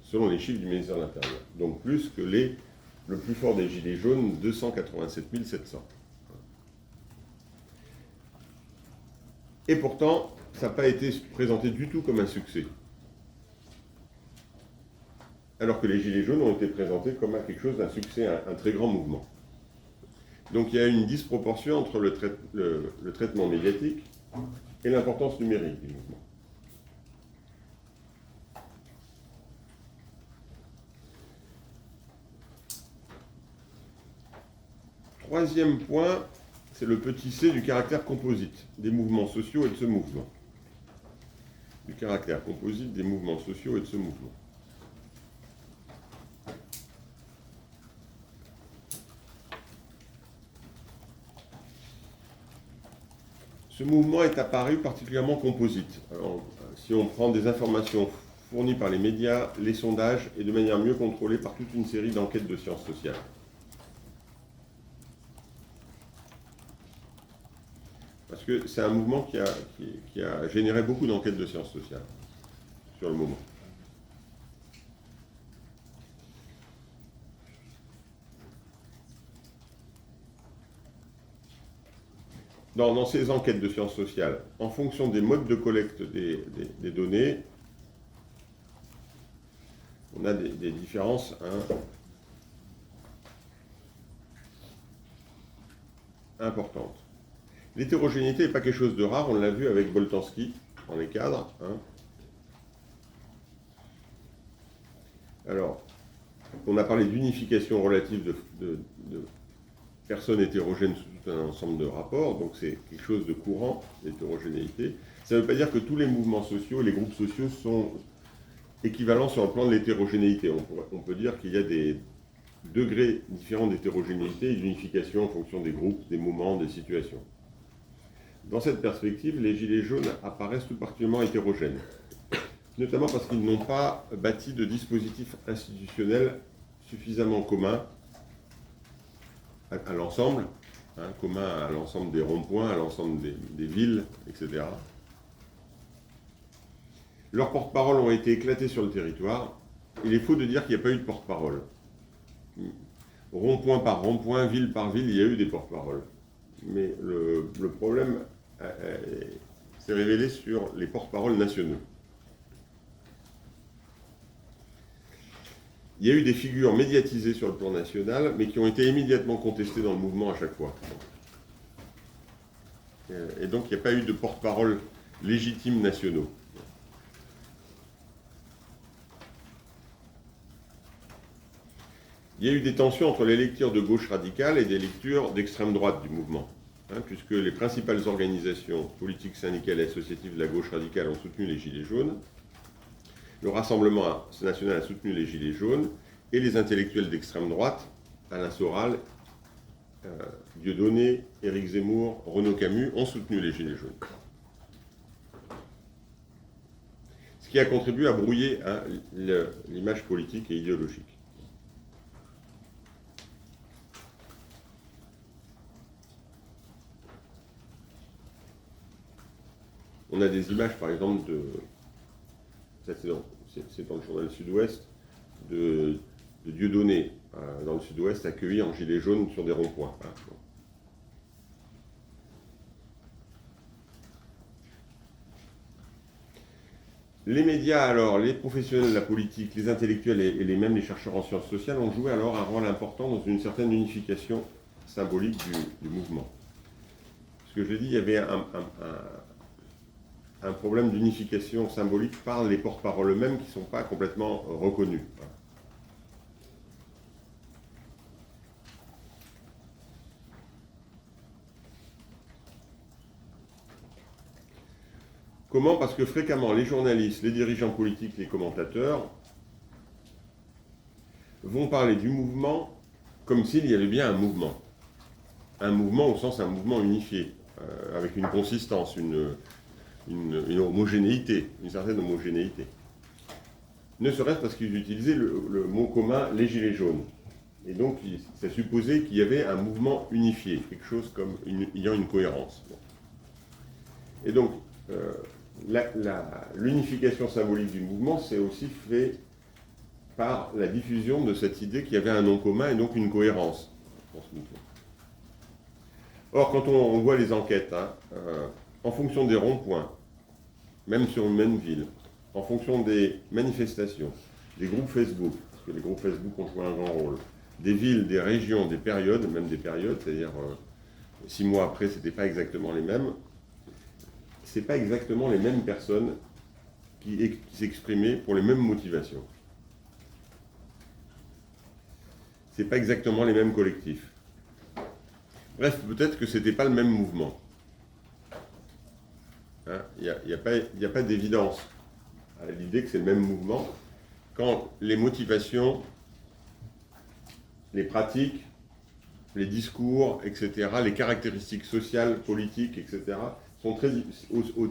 selon les chiffres du ministère de l'Intérieur. Donc plus que le plus fort des Gilets jaunes, 287 700. Et pourtant, ça n'a pas été présenté du tout comme un succès. Alors que les Gilets jaunes ont été présentés comme quelque chose d'un succès, un très grand mouvement. Donc il y a une disproportion entre le traitement médiatique et l'importance numérique du mouvement. Troisième point, c'est le petit c du caractère composite des mouvements sociaux et de ce mouvement. Du caractère composite des mouvements sociaux et de ce mouvement. Ce mouvement est apparu particulièrement composite. Alors, si on prend des informations fournies par les médias, les sondages, et de manière mieux contrôlée par toute une série d'enquêtes de sciences sociales. Parce que c'est un mouvement qui a généré beaucoup d'enquêtes de sciences sociales sur le moment. Dans ces enquêtes de sciences sociales, en fonction des modes de collecte des données, on a des différences importantes. L'hétérogénéité n'est pas quelque chose de rare, on l'a vu avec Boltanski dans les cadres. Alors, on a parlé d'unification relative de personnes hétérogènes sous tout un ensemble de rapports, donc c'est quelque chose de courant, l'hétérogénéité. Ça ne veut pas dire que tous les mouvements sociaux, les groupes sociaux sont équivalents sur le plan de l'hétérogénéité. On peut dire qu'il y a des degrés différents d'hétérogénéité et d'unification en fonction des groupes, des moments, des situations. Dans cette perspective, les Gilets jaunes apparaissent tout particulièrement hétérogènes, notamment parce qu'ils n'ont pas bâti de dispositif institutionnel suffisamment commun à l'ensemble, commun à l'ensemble des ronds-points, à l'ensemble des villes, etc. Leurs porte-paroles ont été éclatés sur le territoire. Il est faux de dire qu'il n'y a pas eu de porte-parole. Rond-point par rond-point, ville par ville, il y a eu des porte-paroles. Mais le problème s'est révélé sur les porte-paroles nationaux. Il y a eu des figures médiatisées sur le plan national, mais qui ont été immédiatement contestées dans le mouvement à chaque fois. Et donc, il n'y a pas eu de porte-parole légitimes nationaux. Il y a eu des tensions entre les lectures de gauche radicale et des lectures d'extrême droite du mouvement, puisque les principales organisations politiques, syndicales et associatives de la gauche radicale ont soutenu les Gilets jaunes, le Rassemblement national a soutenu les Gilets jaunes, et les intellectuels d'extrême droite, Alain Soral, Dieudonné, Éric Zemmour, Renaud Camus, ont soutenu les Gilets jaunes. Ce qui a contribué à brouiller l'image politique et idéologique. On a des images, par exemple, c'est dans le journal Sud-Ouest, de Dieudonné, dans le Sud-Ouest, accueilli en gilet jaune sur des ronds-points. Les médias, alors, les professionnels de la politique, les intellectuels et même les chercheurs en sciences sociales ont joué alors un rôle important dans une certaine unification symbolique du mouvement. Parce que je l'ai dit, il y avait un problème d'unification symbolique par les porte-paroles eux-mêmes qui ne sont pas complètement reconnus. Comment? Parce que fréquemment, les journalistes, les dirigeants politiques, les commentateurs vont parler du mouvement comme s'il y avait bien un mouvement. Un mouvement au sens un mouvement unifié, avec une consistance, une homogénéité, une certaine homogénéité. Ne serait-ce parce qu'ils utilisaient le mot commun les gilets jaunes. Et donc, ça supposait qu'il y avait un mouvement unifié, quelque chose comme ayant une cohérence. Et donc, l'unification symbolique du mouvement s'est aussi fait par la diffusion de cette idée qu'il y avait un nom commun et donc une cohérence dans ce mouvement. Or, quand on voit les enquêtes, en fonction des ronds-points, même sur une même ville, en fonction des manifestations, des groupes Facebook, parce que les groupes Facebook ont joué un grand rôle, des villes, des régions, des périodes, même des périodes, c'est-à-dire 6 mois après, ce n'était pas exactement les mêmes, ce n'est pas exactement les mêmes personnes qui s'exprimaient pour les mêmes motivations. Ce n'est pas exactement les mêmes collectifs. Bref, peut-être que ce n'était pas le même mouvement. Il n'y a pas d'évidence à l'idée que c'est le même mouvement quand les motivations, les pratiques, les discours, etc., les caractéristiques sociales, politiques, etc., sont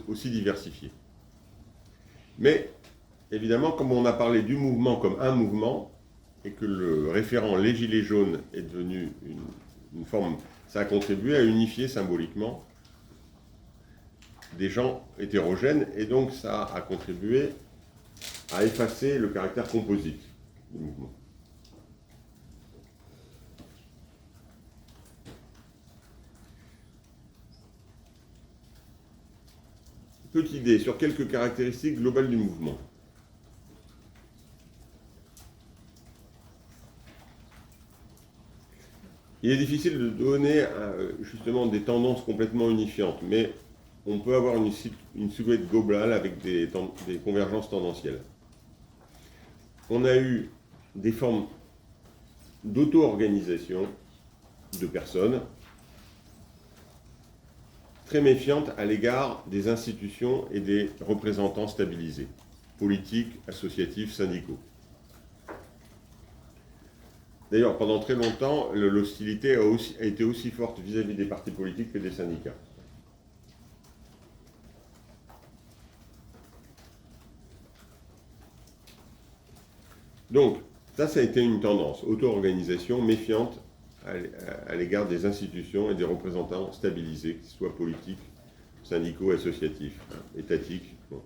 aussi diversifiées. Mais, évidemment, comme on a parlé du mouvement comme un mouvement, et que le référent les Gilets jaunes est devenu une forme, ça a contribué à unifier symboliquement des gens hétérogènes, et donc ça a contribué à effacer le caractère composite du mouvement. Petite idée sur quelques caractéristiques globales du mouvement. Il est difficile de donner justement des tendances complètement unifiantes, mais on peut avoir une silhouette globale avec des convergences tendancielles. On a eu des formes d'auto-organisation de personnes très méfiantes à l'égard des institutions et des représentants stabilisés, politiques, associatifs, syndicaux. D'ailleurs, pendant très longtemps, l'hostilité a été aussi forte vis-à-vis des partis politiques que des syndicats. Donc, ça a été une tendance, auto-organisation méfiante à l'égard des institutions et des représentants stabilisés, qu'ils soient politiques, syndicaux, associatifs, étatiques. Bon.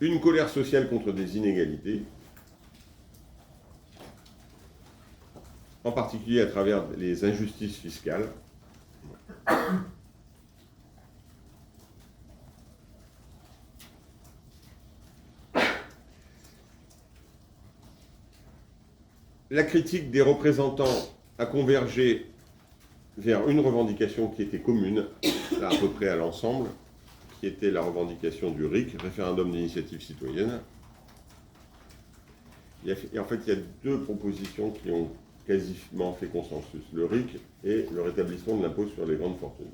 Une colère sociale contre des inégalités, en particulier à travers les injustices fiscales. La critique des représentants a convergé vers une revendication qui était commune, là, à peu près à l'ensemble, qui était la revendication du RIC, référendum d'initiative citoyenne. Et en fait, il y a deux propositions qui ont quasiment fait consensus, le RIC et le rétablissement de l'impôt sur les grandes fortunes.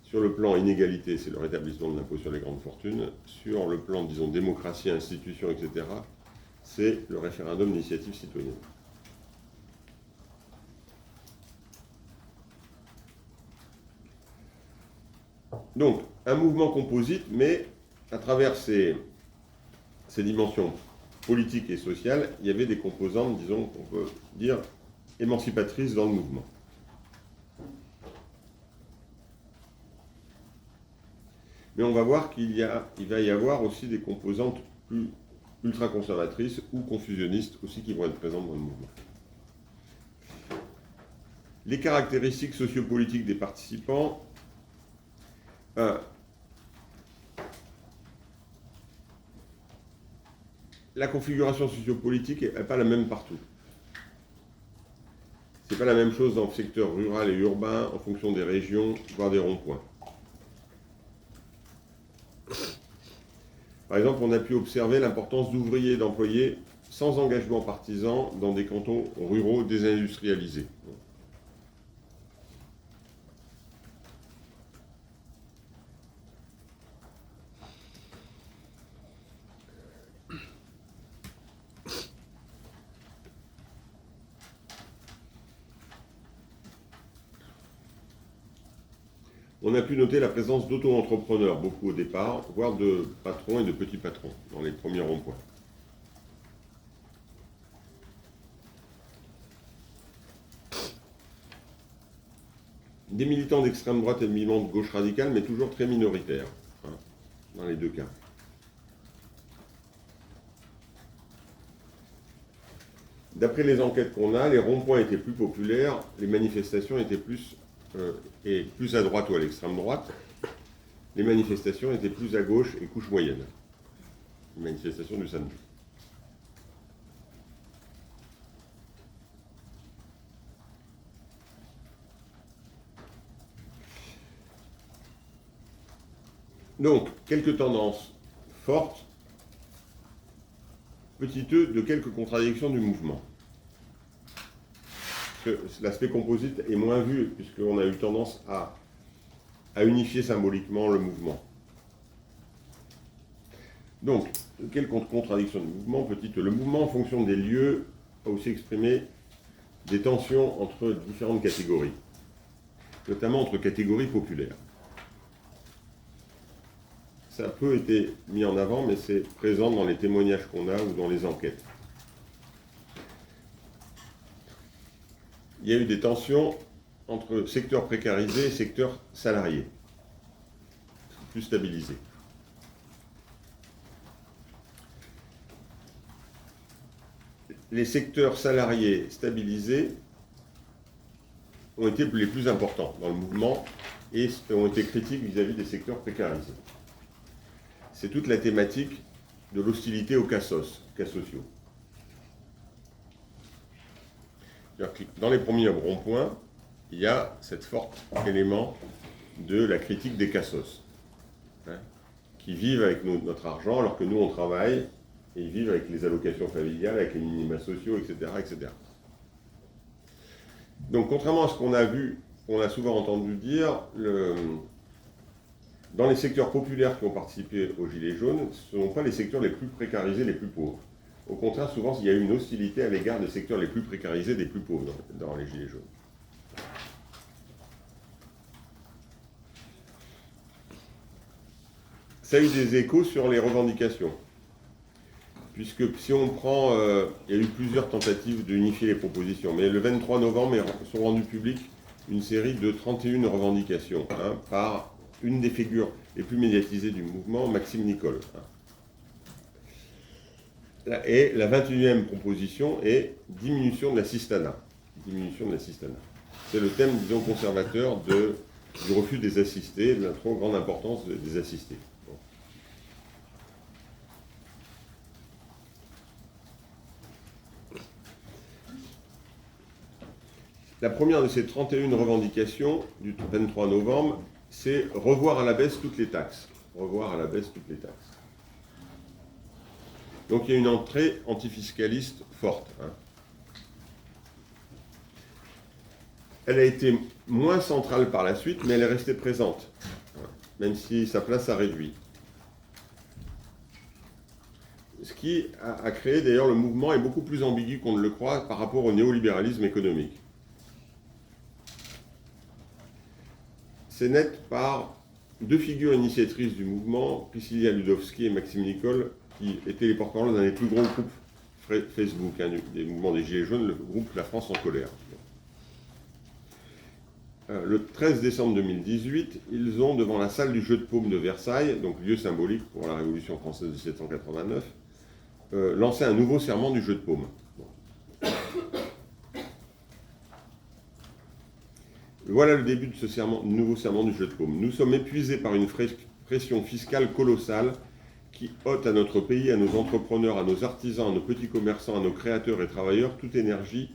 Sur le plan inégalité, c'est le rétablissement de l'impôt sur les grandes fortunes. Sur le plan, disons, démocratie, institutions, etc., c'est le référendum d'initiative citoyenne. Donc, un mouvement composite, mais à travers ces dimensions politiques et sociales, il y avait des composantes, disons, qu'on peut dire, émancipatrices dans le mouvement. Mais on va voir qu'il va y avoir aussi des composantes plus ultra-conservatrices ou confusionnistes aussi qui vont être présentes dans le mouvement. Les caractéristiques sociopolitiques des participants. La configuration sociopolitique n'est pas la même partout. Ce n'est pas la même chose dans le secteur rural et urbain, en fonction des régions, voire des ronds-points. Par exemple, on a pu observer l'importance d'ouvriers et d'employés sans engagement partisan dans des cantons ruraux désindustrialisés. On a pu noter la présence d'auto-entrepreneurs, beaucoup au départ, voire de patrons et de petits patrons dans les premiers ronds-points. Des militants d'extrême droite et de militants de gauche radicale, mais toujours très minoritaires, dans les deux cas. D'après les enquêtes qu'on a, les ronds-points étaient plus populaires, les manifestations étaient plus à droite ou à l'extrême droite, les manifestations étaient plus à gauche et couche moyenne. Les manifestations du samedi. Donc, quelques tendances fortes, petit e de quelques contradictions du mouvement. L'aspect composite est moins vu, puisqu'on a eu tendance à unifier symboliquement le mouvement. Donc, quelle contradiction du mouvement? Petite, le mouvement, en fonction des lieux, a aussi exprimé des tensions entre différentes catégories, notamment entre catégories populaires. Ça a peu été mis en avant, mais c'est présent dans les témoignages qu'on a ou dans les enquêtes. Il y a eu des tensions entre secteurs précarisés et secteurs salariés, plus stabilisés. Les secteurs salariés stabilisés ont été les plus importants dans le mouvement et ont été critiques vis-à-vis des secteurs précarisés. C'est toute la thématique de l'hostilité aux cas sociaux. Dans les premiers ronds-points, il y a cet fort élément de la critique des cassos, qui vivent avec notre argent alors que nous on travaille, et ils vivent avec les allocations familiales, avec les minima sociaux, etc., etc. Donc contrairement à ce qu'on a vu, qu'on a souvent entendu dire, dans les secteurs populaires qui ont participé aux Gilets jaunes, ce ne sont pas les secteurs les plus précarisés, les plus pauvres. Au contraire, souvent, il y a eu une hostilité à l'égard des secteurs les plus précarisés, des plus pauvres dans les Gilets jaunes. Ça a eu des échos sur les revendications. puisque si on prend, il y a eu plusieurs tentatives d'unifier les propositions, mais le 23 novembre sont rendues publiques une série de 31 revendications, hein, par une des figures les plus médiatisées du mouvement, Maxime Nicole. Et la 21e proposition est diminution de l'assistanat. Diminution de l'assistanat. C'est le thème, disons, conservateur du refus des assistés, de la trop grande importance des assistés. Bon. La première de ces 31 revendications du 23 novembre, c'est revoir à la baisse toutes les taxes. Revoir à la baisse toutes les taxes. Donc il y a une entrée antifiscaliste forte. Hein. Elle a été moins centrale par la suite, mais elle est restée présente, hein, même si sa place a réduit. Ce qui a créé, d'ailleurs, le mouvement est beaucoup plus ambigu qu'on ne le croit par rapport au néolibéralisme économique. C'est net par deux figures initiatrices du mouvement, Priscilla Ludowski et Maxime Nicole, qui étaient les porte-parole d'un des plus gros groupes Facebook, hein, des mouvements des Gilets jaunes, le groupe La France en colère. Le 13 décembre 2018, ils ont, devant la salle du jeu de paume de Versailles, donc lieu symbolique pour la Révolution française de 1789, lancé un nouveau serment du jeu de paume. Voilà le début de ce nouveau serment du jeu de paume. Nous sommes épuisés par une pression fiscale colossale qui ôte à notre pays, à nos entrepreneurs, à nos artisans, à nos petits commerçants, à nos créateurs et travailleurs toute énergie,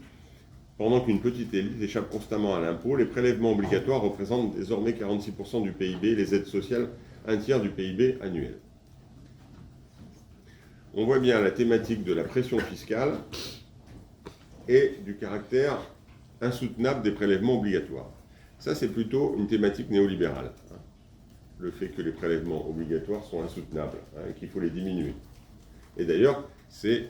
pendant qu'une petite élite échappe constamment à l'impôt. Les prélèvements obligatoires représentent désormais 46% du PIB, les aides sociales un tiers du PIB annuel. On voit bien la thématique de la pression fiscale et du caractère insoutenable des prélèvements obligatoires. Ça, c'est plutôt une thématique néolibérale. Hein. Le fait que les prélèvements obligatoires sont insoutenables, hein, et qu'il faut les diminuer. Et d'ailleurs, c'est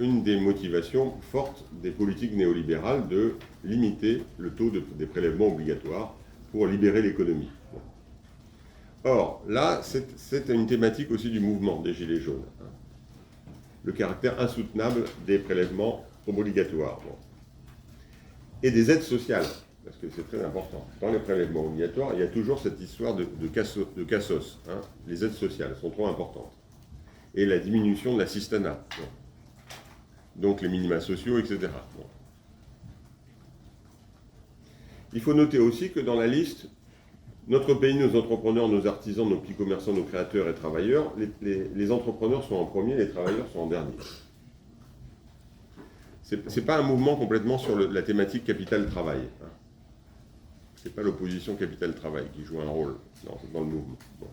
une des motivations fortes des politiques néolibérales de limiter le taux des prélèvements obligatoires pour libérer l'économie. Bon. Or, là, c'est une thématique aussi du mouvement des Gilets jaunes. Hein. Le caractère insoutenable des prélèvements obligatoires. Bon. Et des aides sociales, parce que c'est très important. Dans les prélèvements obligatoires, il y a toujours cette histoire de cassos. Hein. Les aides sociales sont trop importantes. Et la diminution de l'assistanat. Bon. Donc les minima sociaux, etc. Bon. Il faut noter aussi que dans la liste, notre pays, nos entrepreneurs, nos artisans, nos petits commerçants, nos créateurs et travailleurs, les entrepreneurs sont en premier, les travailleurs sont en dernier. Ce n'est pas un mouvement complètement sur la thématique capital-travail. Hein. Ce n'est pas l'opposition capital-travail qui joue un rôle dans le mouvement. Bon.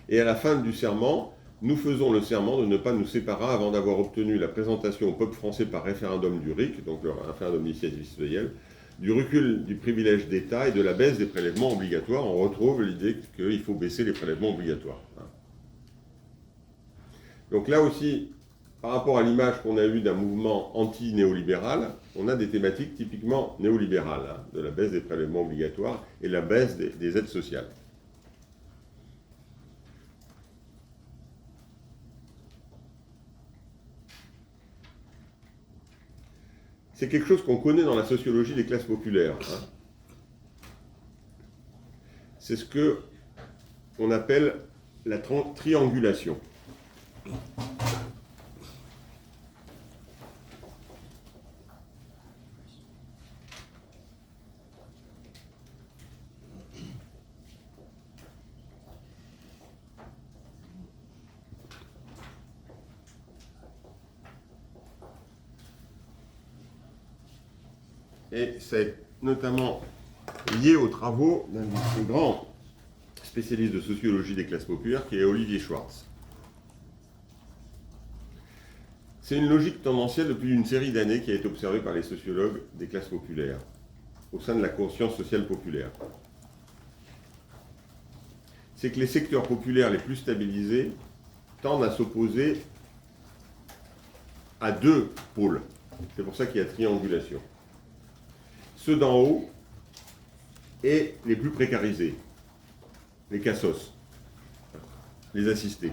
Et à la fin du serment, nous faisons le serment de ne pas nous séparer avant d'avoir obtenu la présentation au peuple français par référendum du RIC, donc le référendum d'initiative citoyenne, du recul du privilège d'État et de la baisse des prélèvements obligatoires. On retrouve l'idée qu'il faut baisser les prélèvements obligatoires. Donc là aussi, par rapport à l'image qu'on a eue d'un mouvement anti-néolibéral, on a des thématiques typiquement néolibérales, hein, de la baisse des prélèvements obligatoires et la baisse des aides sociales. C'est quelque chose qu'on connaît dans la sociologie des classes populaires. Hein. C'est ce qu'on appelle la triangulation. Et c'est notamment lié aux travaux d'un des grands spécialistes de sociologie des classes populaires, qui est Olivier Schwartz. C'est une logique tendancielle depuis une série d'années qui a été observée par les sociologues des classes populaires, au sein de la conscience sociale populaire. C'est que les secteurs populaires les plus stabilisés tendent à s'opposer à deux pôles. C'est pour ça qu'il y a triangulation. Ceux d'en haut et les plus précarisés, les cassos, les assistés.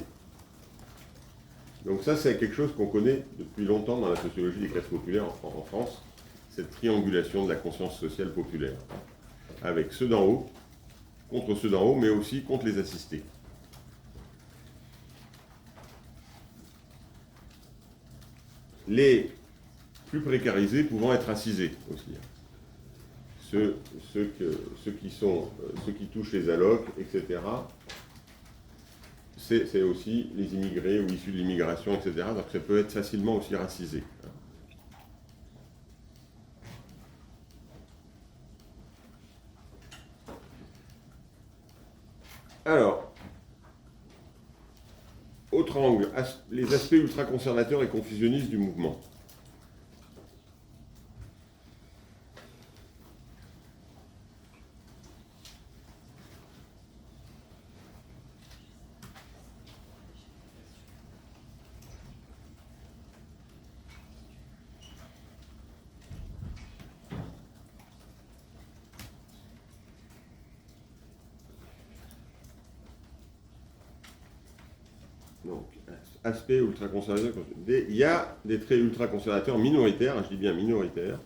Donc ça, c'est quelque chose qu'on connaît depuis longtemps dans la sociologie des classes populaires en France, cette triangulation de la conscience sociale populaire, avec ceux d'en haut, contre ceux d'en haut, mais aussi contre les assistés. Les plus précarisés pouvant être acisés aussi. Ceux qui touchent les allocs, etc. C'est aussi les immigrés ou issus de l'immigration, etc. Donc ça peut être facilement aussi racisé. Alors, autre angle, les aspects ultra-conservateurs et confusionnistes du mouvement. Donc, aspect ultra-conservateur. Il y a des traits ultra-conservateurs minoritaires, je dis bien minoritaires,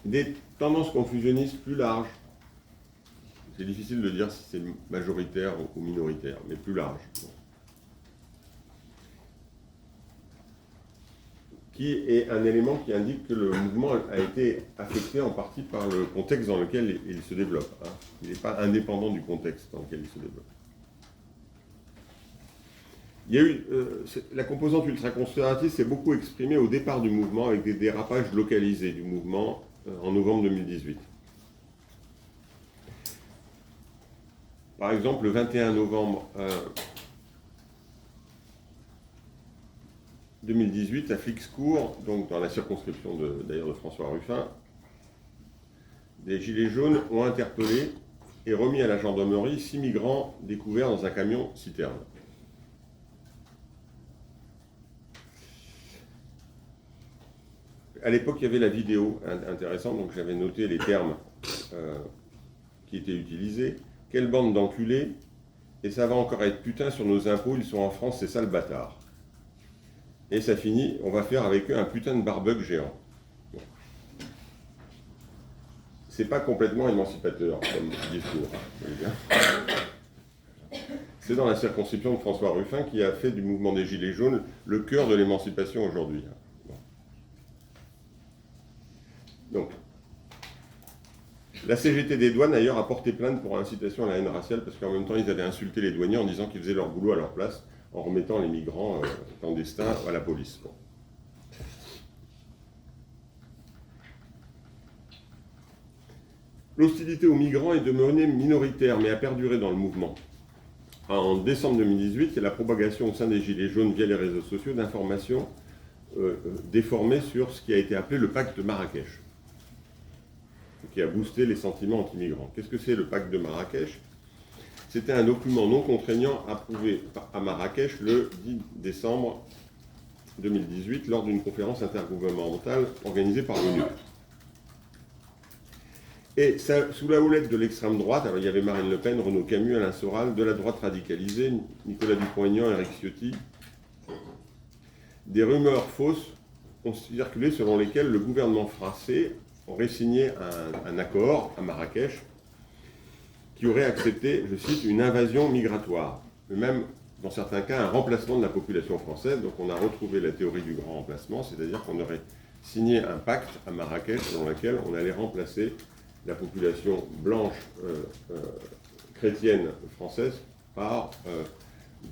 des tendances confusionnistes plus larges. C'est difficile de dire si c'est majoritaire ou minoritaire, mais plus large. Qui est un élément qui indique que le mouvement a été affecté en partie par le contexte dans lequel il se développe. Il n'est pas indépendant du contexte dans lequel il se développe. Il y a eu, la composante ultra-conservatrice s'est beaucoup exprimée au départ du mouvement avec des dérapages localisés du mouvement en novembre 2018. Par exemple, le 21 novembre 2018, à Flixcourt, donc dans la circonscription d'ailleurs de François Ruffin, des Gilets jaunes ont interpellé et remis à la gendarmerie 6 migrants découverts dans un camion citerne. À l'époque, il y avait la vidéo intéressante, donc j'avais noté les termes qui étaient utilisés. Quelle bande d'enculés, et ça va encore être putain sur nos impôts, ils sont en France, c'est ça le bâtard. Et ça finit, on va faire avec eux un putain de barbecue géant. Bon. C'est pas complètement émancipateur comme discours. C'est dans la circonscription de François Ruffin qui a fait du mouvement des Gilets jaunes le cœur de l'émancipation aujourd'hui. Donc, la CGT des douanes, d'ailleurs, a porté plainte pour incitation à la haine raciale, parce qu'en même temps, ils allaient insulter les douaniers en disant qu'ils faisaient leur boulot à leur place, en remettant les migrants clandestins à la police. Bon. L'hostilité aux migrants est demeurée minoritaire, mais a perduré dans le mouvement. En décembre 2018, il y a la propagation au sein des Gilets jaunes via les réseaux sociaux d'informations déformées sur ce qui a été appelé le pacte de Marrakech, qui a boosté les sentiments anti-migrants. Qu'est-ce que c'est le pacte de Marrakech? C'était un document non contraignant approuvé à Marrakech le 10 décembre 2018 lors d'une conférence intergouvernementale organisée par l'ONU. Et ça, sous la houlette de l'extrême droite, alors il y avait Marine Le Pen, Renaud Camus, Alain Soral, de la droite radicalisée, Nicolas Dupont-Aignan, Éric Ciotti, des rumeurs fausses ont circulé selon lesquelles le gouvernement français aurait signé un accord à Marrakech qui aurait accepté, je cite, une invasion migratoire, même dans certains cas un remplacement de la population française. Donc on a retrouvé la théorie du grand remplacement, c'est-à-dire qu'on aurait signé un pacte à Marrakech selon lequel on allait remplacer la population blanche chrétienne française par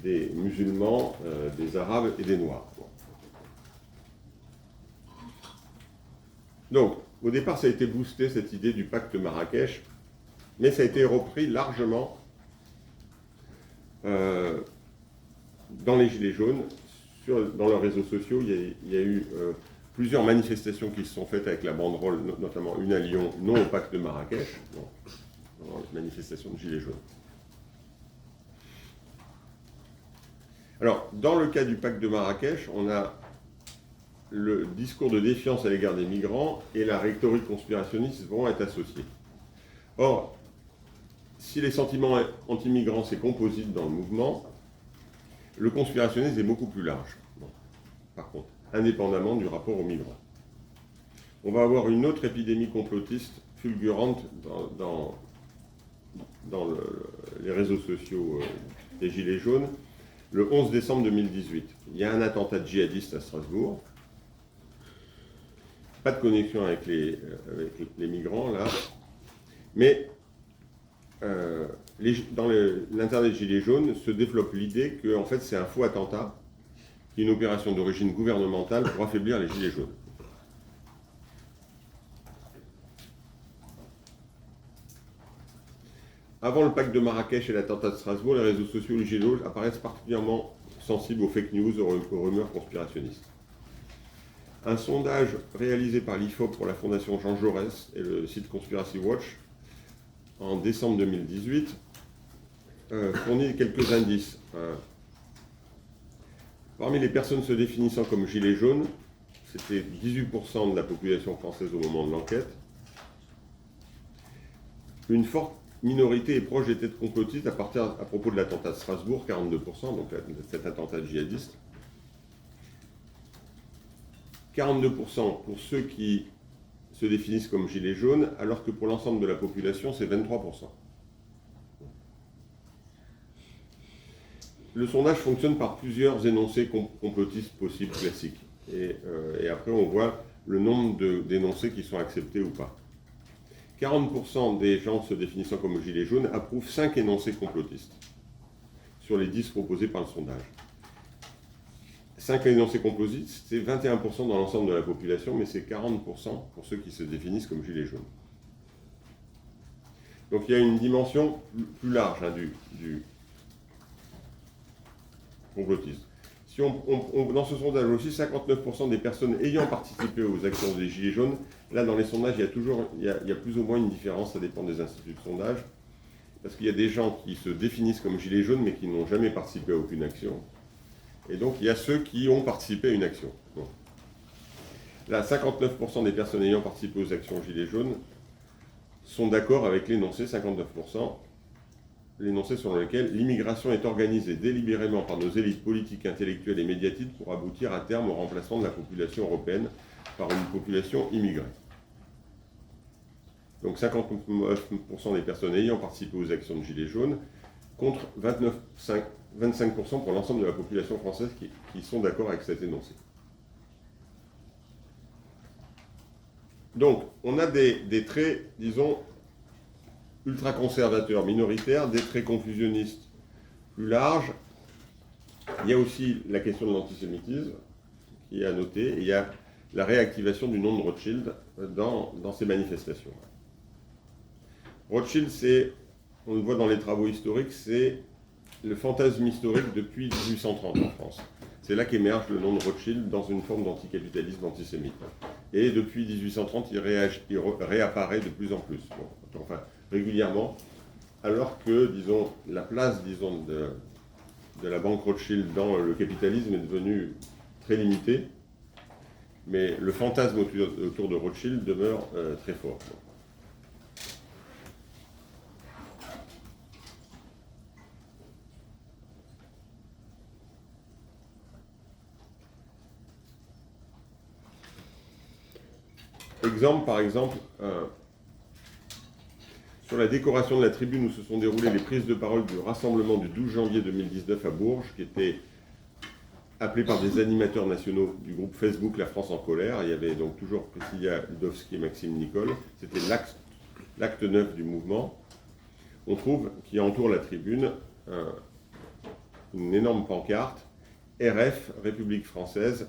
des musulmans, des arabes et des noirs. Donc, au départ, ça a été boosté, cette idée du pacte de Marrakech, mais ça a été repris largement dans les Gilets jaunes, dans leurs réseaux sociaux. Il y a eu plusieurs manifestations qui se sont faites avec la banderole, notamment une à Lyon, non au pacte de Marrakech, dans les manifestations de Gilets jaunes. Alors, dans le cas du pacte de Marrakech, on a le discours de défiance à l'égard des migrants et la rhétorique conspirationniste vont être associés. Or, si les sentiments anti-migrants c'est composite dans le mouvement, le conspirationnisme est beaucoup plus large. par contre, indépendamment du rapport aux migrants. On va avoir une autre épidémie complotiste fulgurante dans les réseaux sociaux des Gilets jaunes. Le 11 décembre 2018, il y a un attentat djihadiste à Strasbourg. Pas de connexion avec les migrants, là. Mais dans l'Internet Gilets jaunes se développe l'idée que en fait, c'est un faux attentat, qui est une opération d'origine gouvernementale pour affaiblir les Gilets jaunes. Avant le pacte de Marrakech et l'attentat de Strasbourg, les réseaux sociaux et les Gilets jaunes apparaissent particulièrement sensibles aux fake news, aux rumeurs conspirationnistes. Un sondage réalisé par l'IFOP pour la Fondation Jean Jaurès et le site Conspiracy Watch en décembre 2018 fournit quelques indices. Parmi les personnes se définissant comme gilets jaunes, c'était 18% de la population française au moment de l'enquête. Une forte minorité est proche des têtes complotistes à propos de l'attentat de Strasbourg, 42%, donc cet attentat djihadiste. 42% pour ceux qui se définissent comme gilets jaunes, alors que pour l'ensemble de la population, c'est 23%. Le sondage fonctionne par plusieurs énoncés complotistes possibles classiques. Et après, on voit le nombre d'énoncés qui sont acceptés ou pas. 40% des gens se définissant comme gilets jaunes approuvent 5 énoncés complotistes sur les 10 proposés par le sondage. 5 énoncés complotistes, c'est 21% dans l'ensemble de la population, mais c'est 40% pour ceux qui se définissent comme gilets jaunes. Donc il y a une dimension plus large du complotisme. Si dans ce sondage aussi, 59% des personnes ayant participé aux actions des gilets jaunes, là dans les sondages, il y a plus ou moins une différence, ça dépend des instituts de sondage, parce qu'il y a des gens qui se définissent comme gilets jaunes, mais qui n'ont jamais participé à aucune action. Et donc, il y a ceux qui ont participé à une action. Bon. Là, 59% des personnes ayant participé aux actions Gilets jaunes sont d'accord avec l'énoncé, 59%, l'énoncé selon lequel l'immigration est organisée délibérément par nos élites politiques, intellectuelles et médiatiques pour aboutir à terme au remplacement de la population européenne par une population immigrée. Donc 59% des personnes ayant participé aux actions de Gilets jaunes, contre 25% pour l'ensemble de la population française qui sont d'accord avec cet énoncé. Donc, on a des traits, disons, ultra-conservateurs minoritaires, des traits confusionnistes plus larges. Il y a aussi la question de l'antisémitisme qui est à noter, et il y a la réactivation du nom de Rothschild dans ces manifestations. Rothschild, on le voit dans les travaux historiques, c'est le fantasme historique depuis 1830 en France. C'est là qu'émerge le nom de Rothschild dans une forme d'anticapitalisme antisémite. Et depuis 1830, il réapparaît de plus en plus, enfin régulièrement, alors que, disons, la place, disons, de la banque Rothschild dans le capitalisme est devenue très limitée, mais le fantasme autour de Rothschild demeure très fort. Exemple, par exemple, sur la décoration de la tribune où se sont déroulées les prises de parole du rassemblement du 12 janvier 2019 à Bourges, qui était appelé par des animateurs nationaux du groupe Facebook La France en colère. Il y avait donc toujours Priscilla Ludowski et Maxime Nicole. C'était l'acte 9 du mouvement. On trouve, qui entoure la tribune, une énorme pancarte, RF, République française,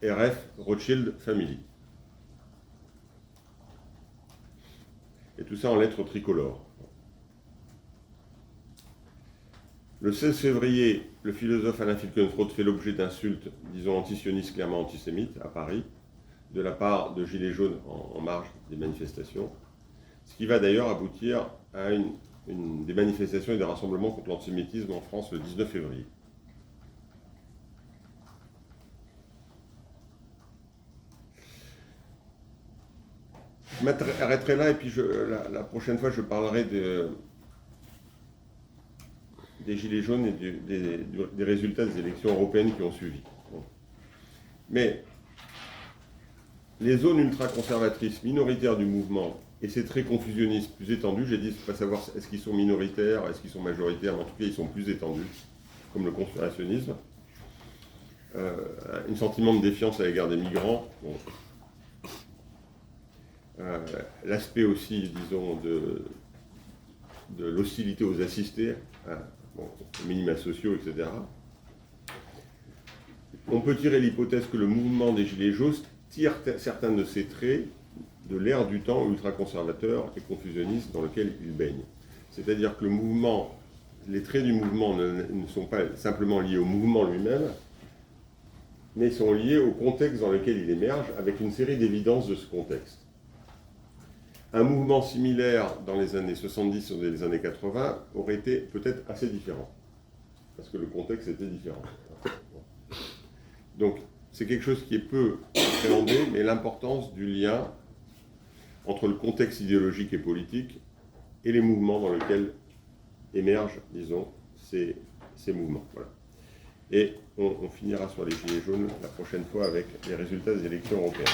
RF, Rothschild Family. Et tout ça en lettres tricolores. Le 16 février, le philosophe Alain Finkielkraut fait l'objet d'insultes, disons antisionistes, clairement antisémites, à Paris, de la part de Gilets jaunes en marge des manifestations, ce qui va d'ailleurs aboutir à des manifestations et des rassemblements contre l'antisémitisme en France le 19 février. Je m'arrêterai là et puis la prochaine fois je parlerai des Gilets jaunes et des résultats des élections européennes qui ont suivi. Bon. Mais les zones ultra-conservatrices minoritaires du mouvement, et c'est très confusionniste, plus étendu, j'ai dit, il ne faut pas savoir est-ce qu'ils sont minoritaires, est-ce qu'ils sont majoritaires, mais en tout cas ils sont plus étendus, comme le conspirationnisme. Un sentiment de défiance à l'égard des migrants. Bon. L'aspect aussi, disons, de l'hostilité aux assistés, bon, aux minima sociaux, etc. On peut tirer l'hypothèse que le mouvement des Gilets jaunes tire certains de ces traits de l'ère du temps ultra-conservateur et confusionniste dans lequel il baigne. C'est-à-dire que le mouvement, les traits du mouvement ne sont pas simplement liés au mouvement lui-même, mais sont liés au contexte dans lequel il émerge, avec une série d'évidences de ce contexte. Un mouvement similaire dans les années 70 ou les années 80 aurait été peut-être assez différent, parce que le contexte était différent. Donc, c'est quelque chose qui est peu appréhendé, mais l'importance du lien entre le contexte idéologique et politique et les mouvements dans lesquels émergent, disons, ces mouvements. Voilà. Et on finira sur les Gilets jaunes la prochaine fois avec les résultats des élections européennes.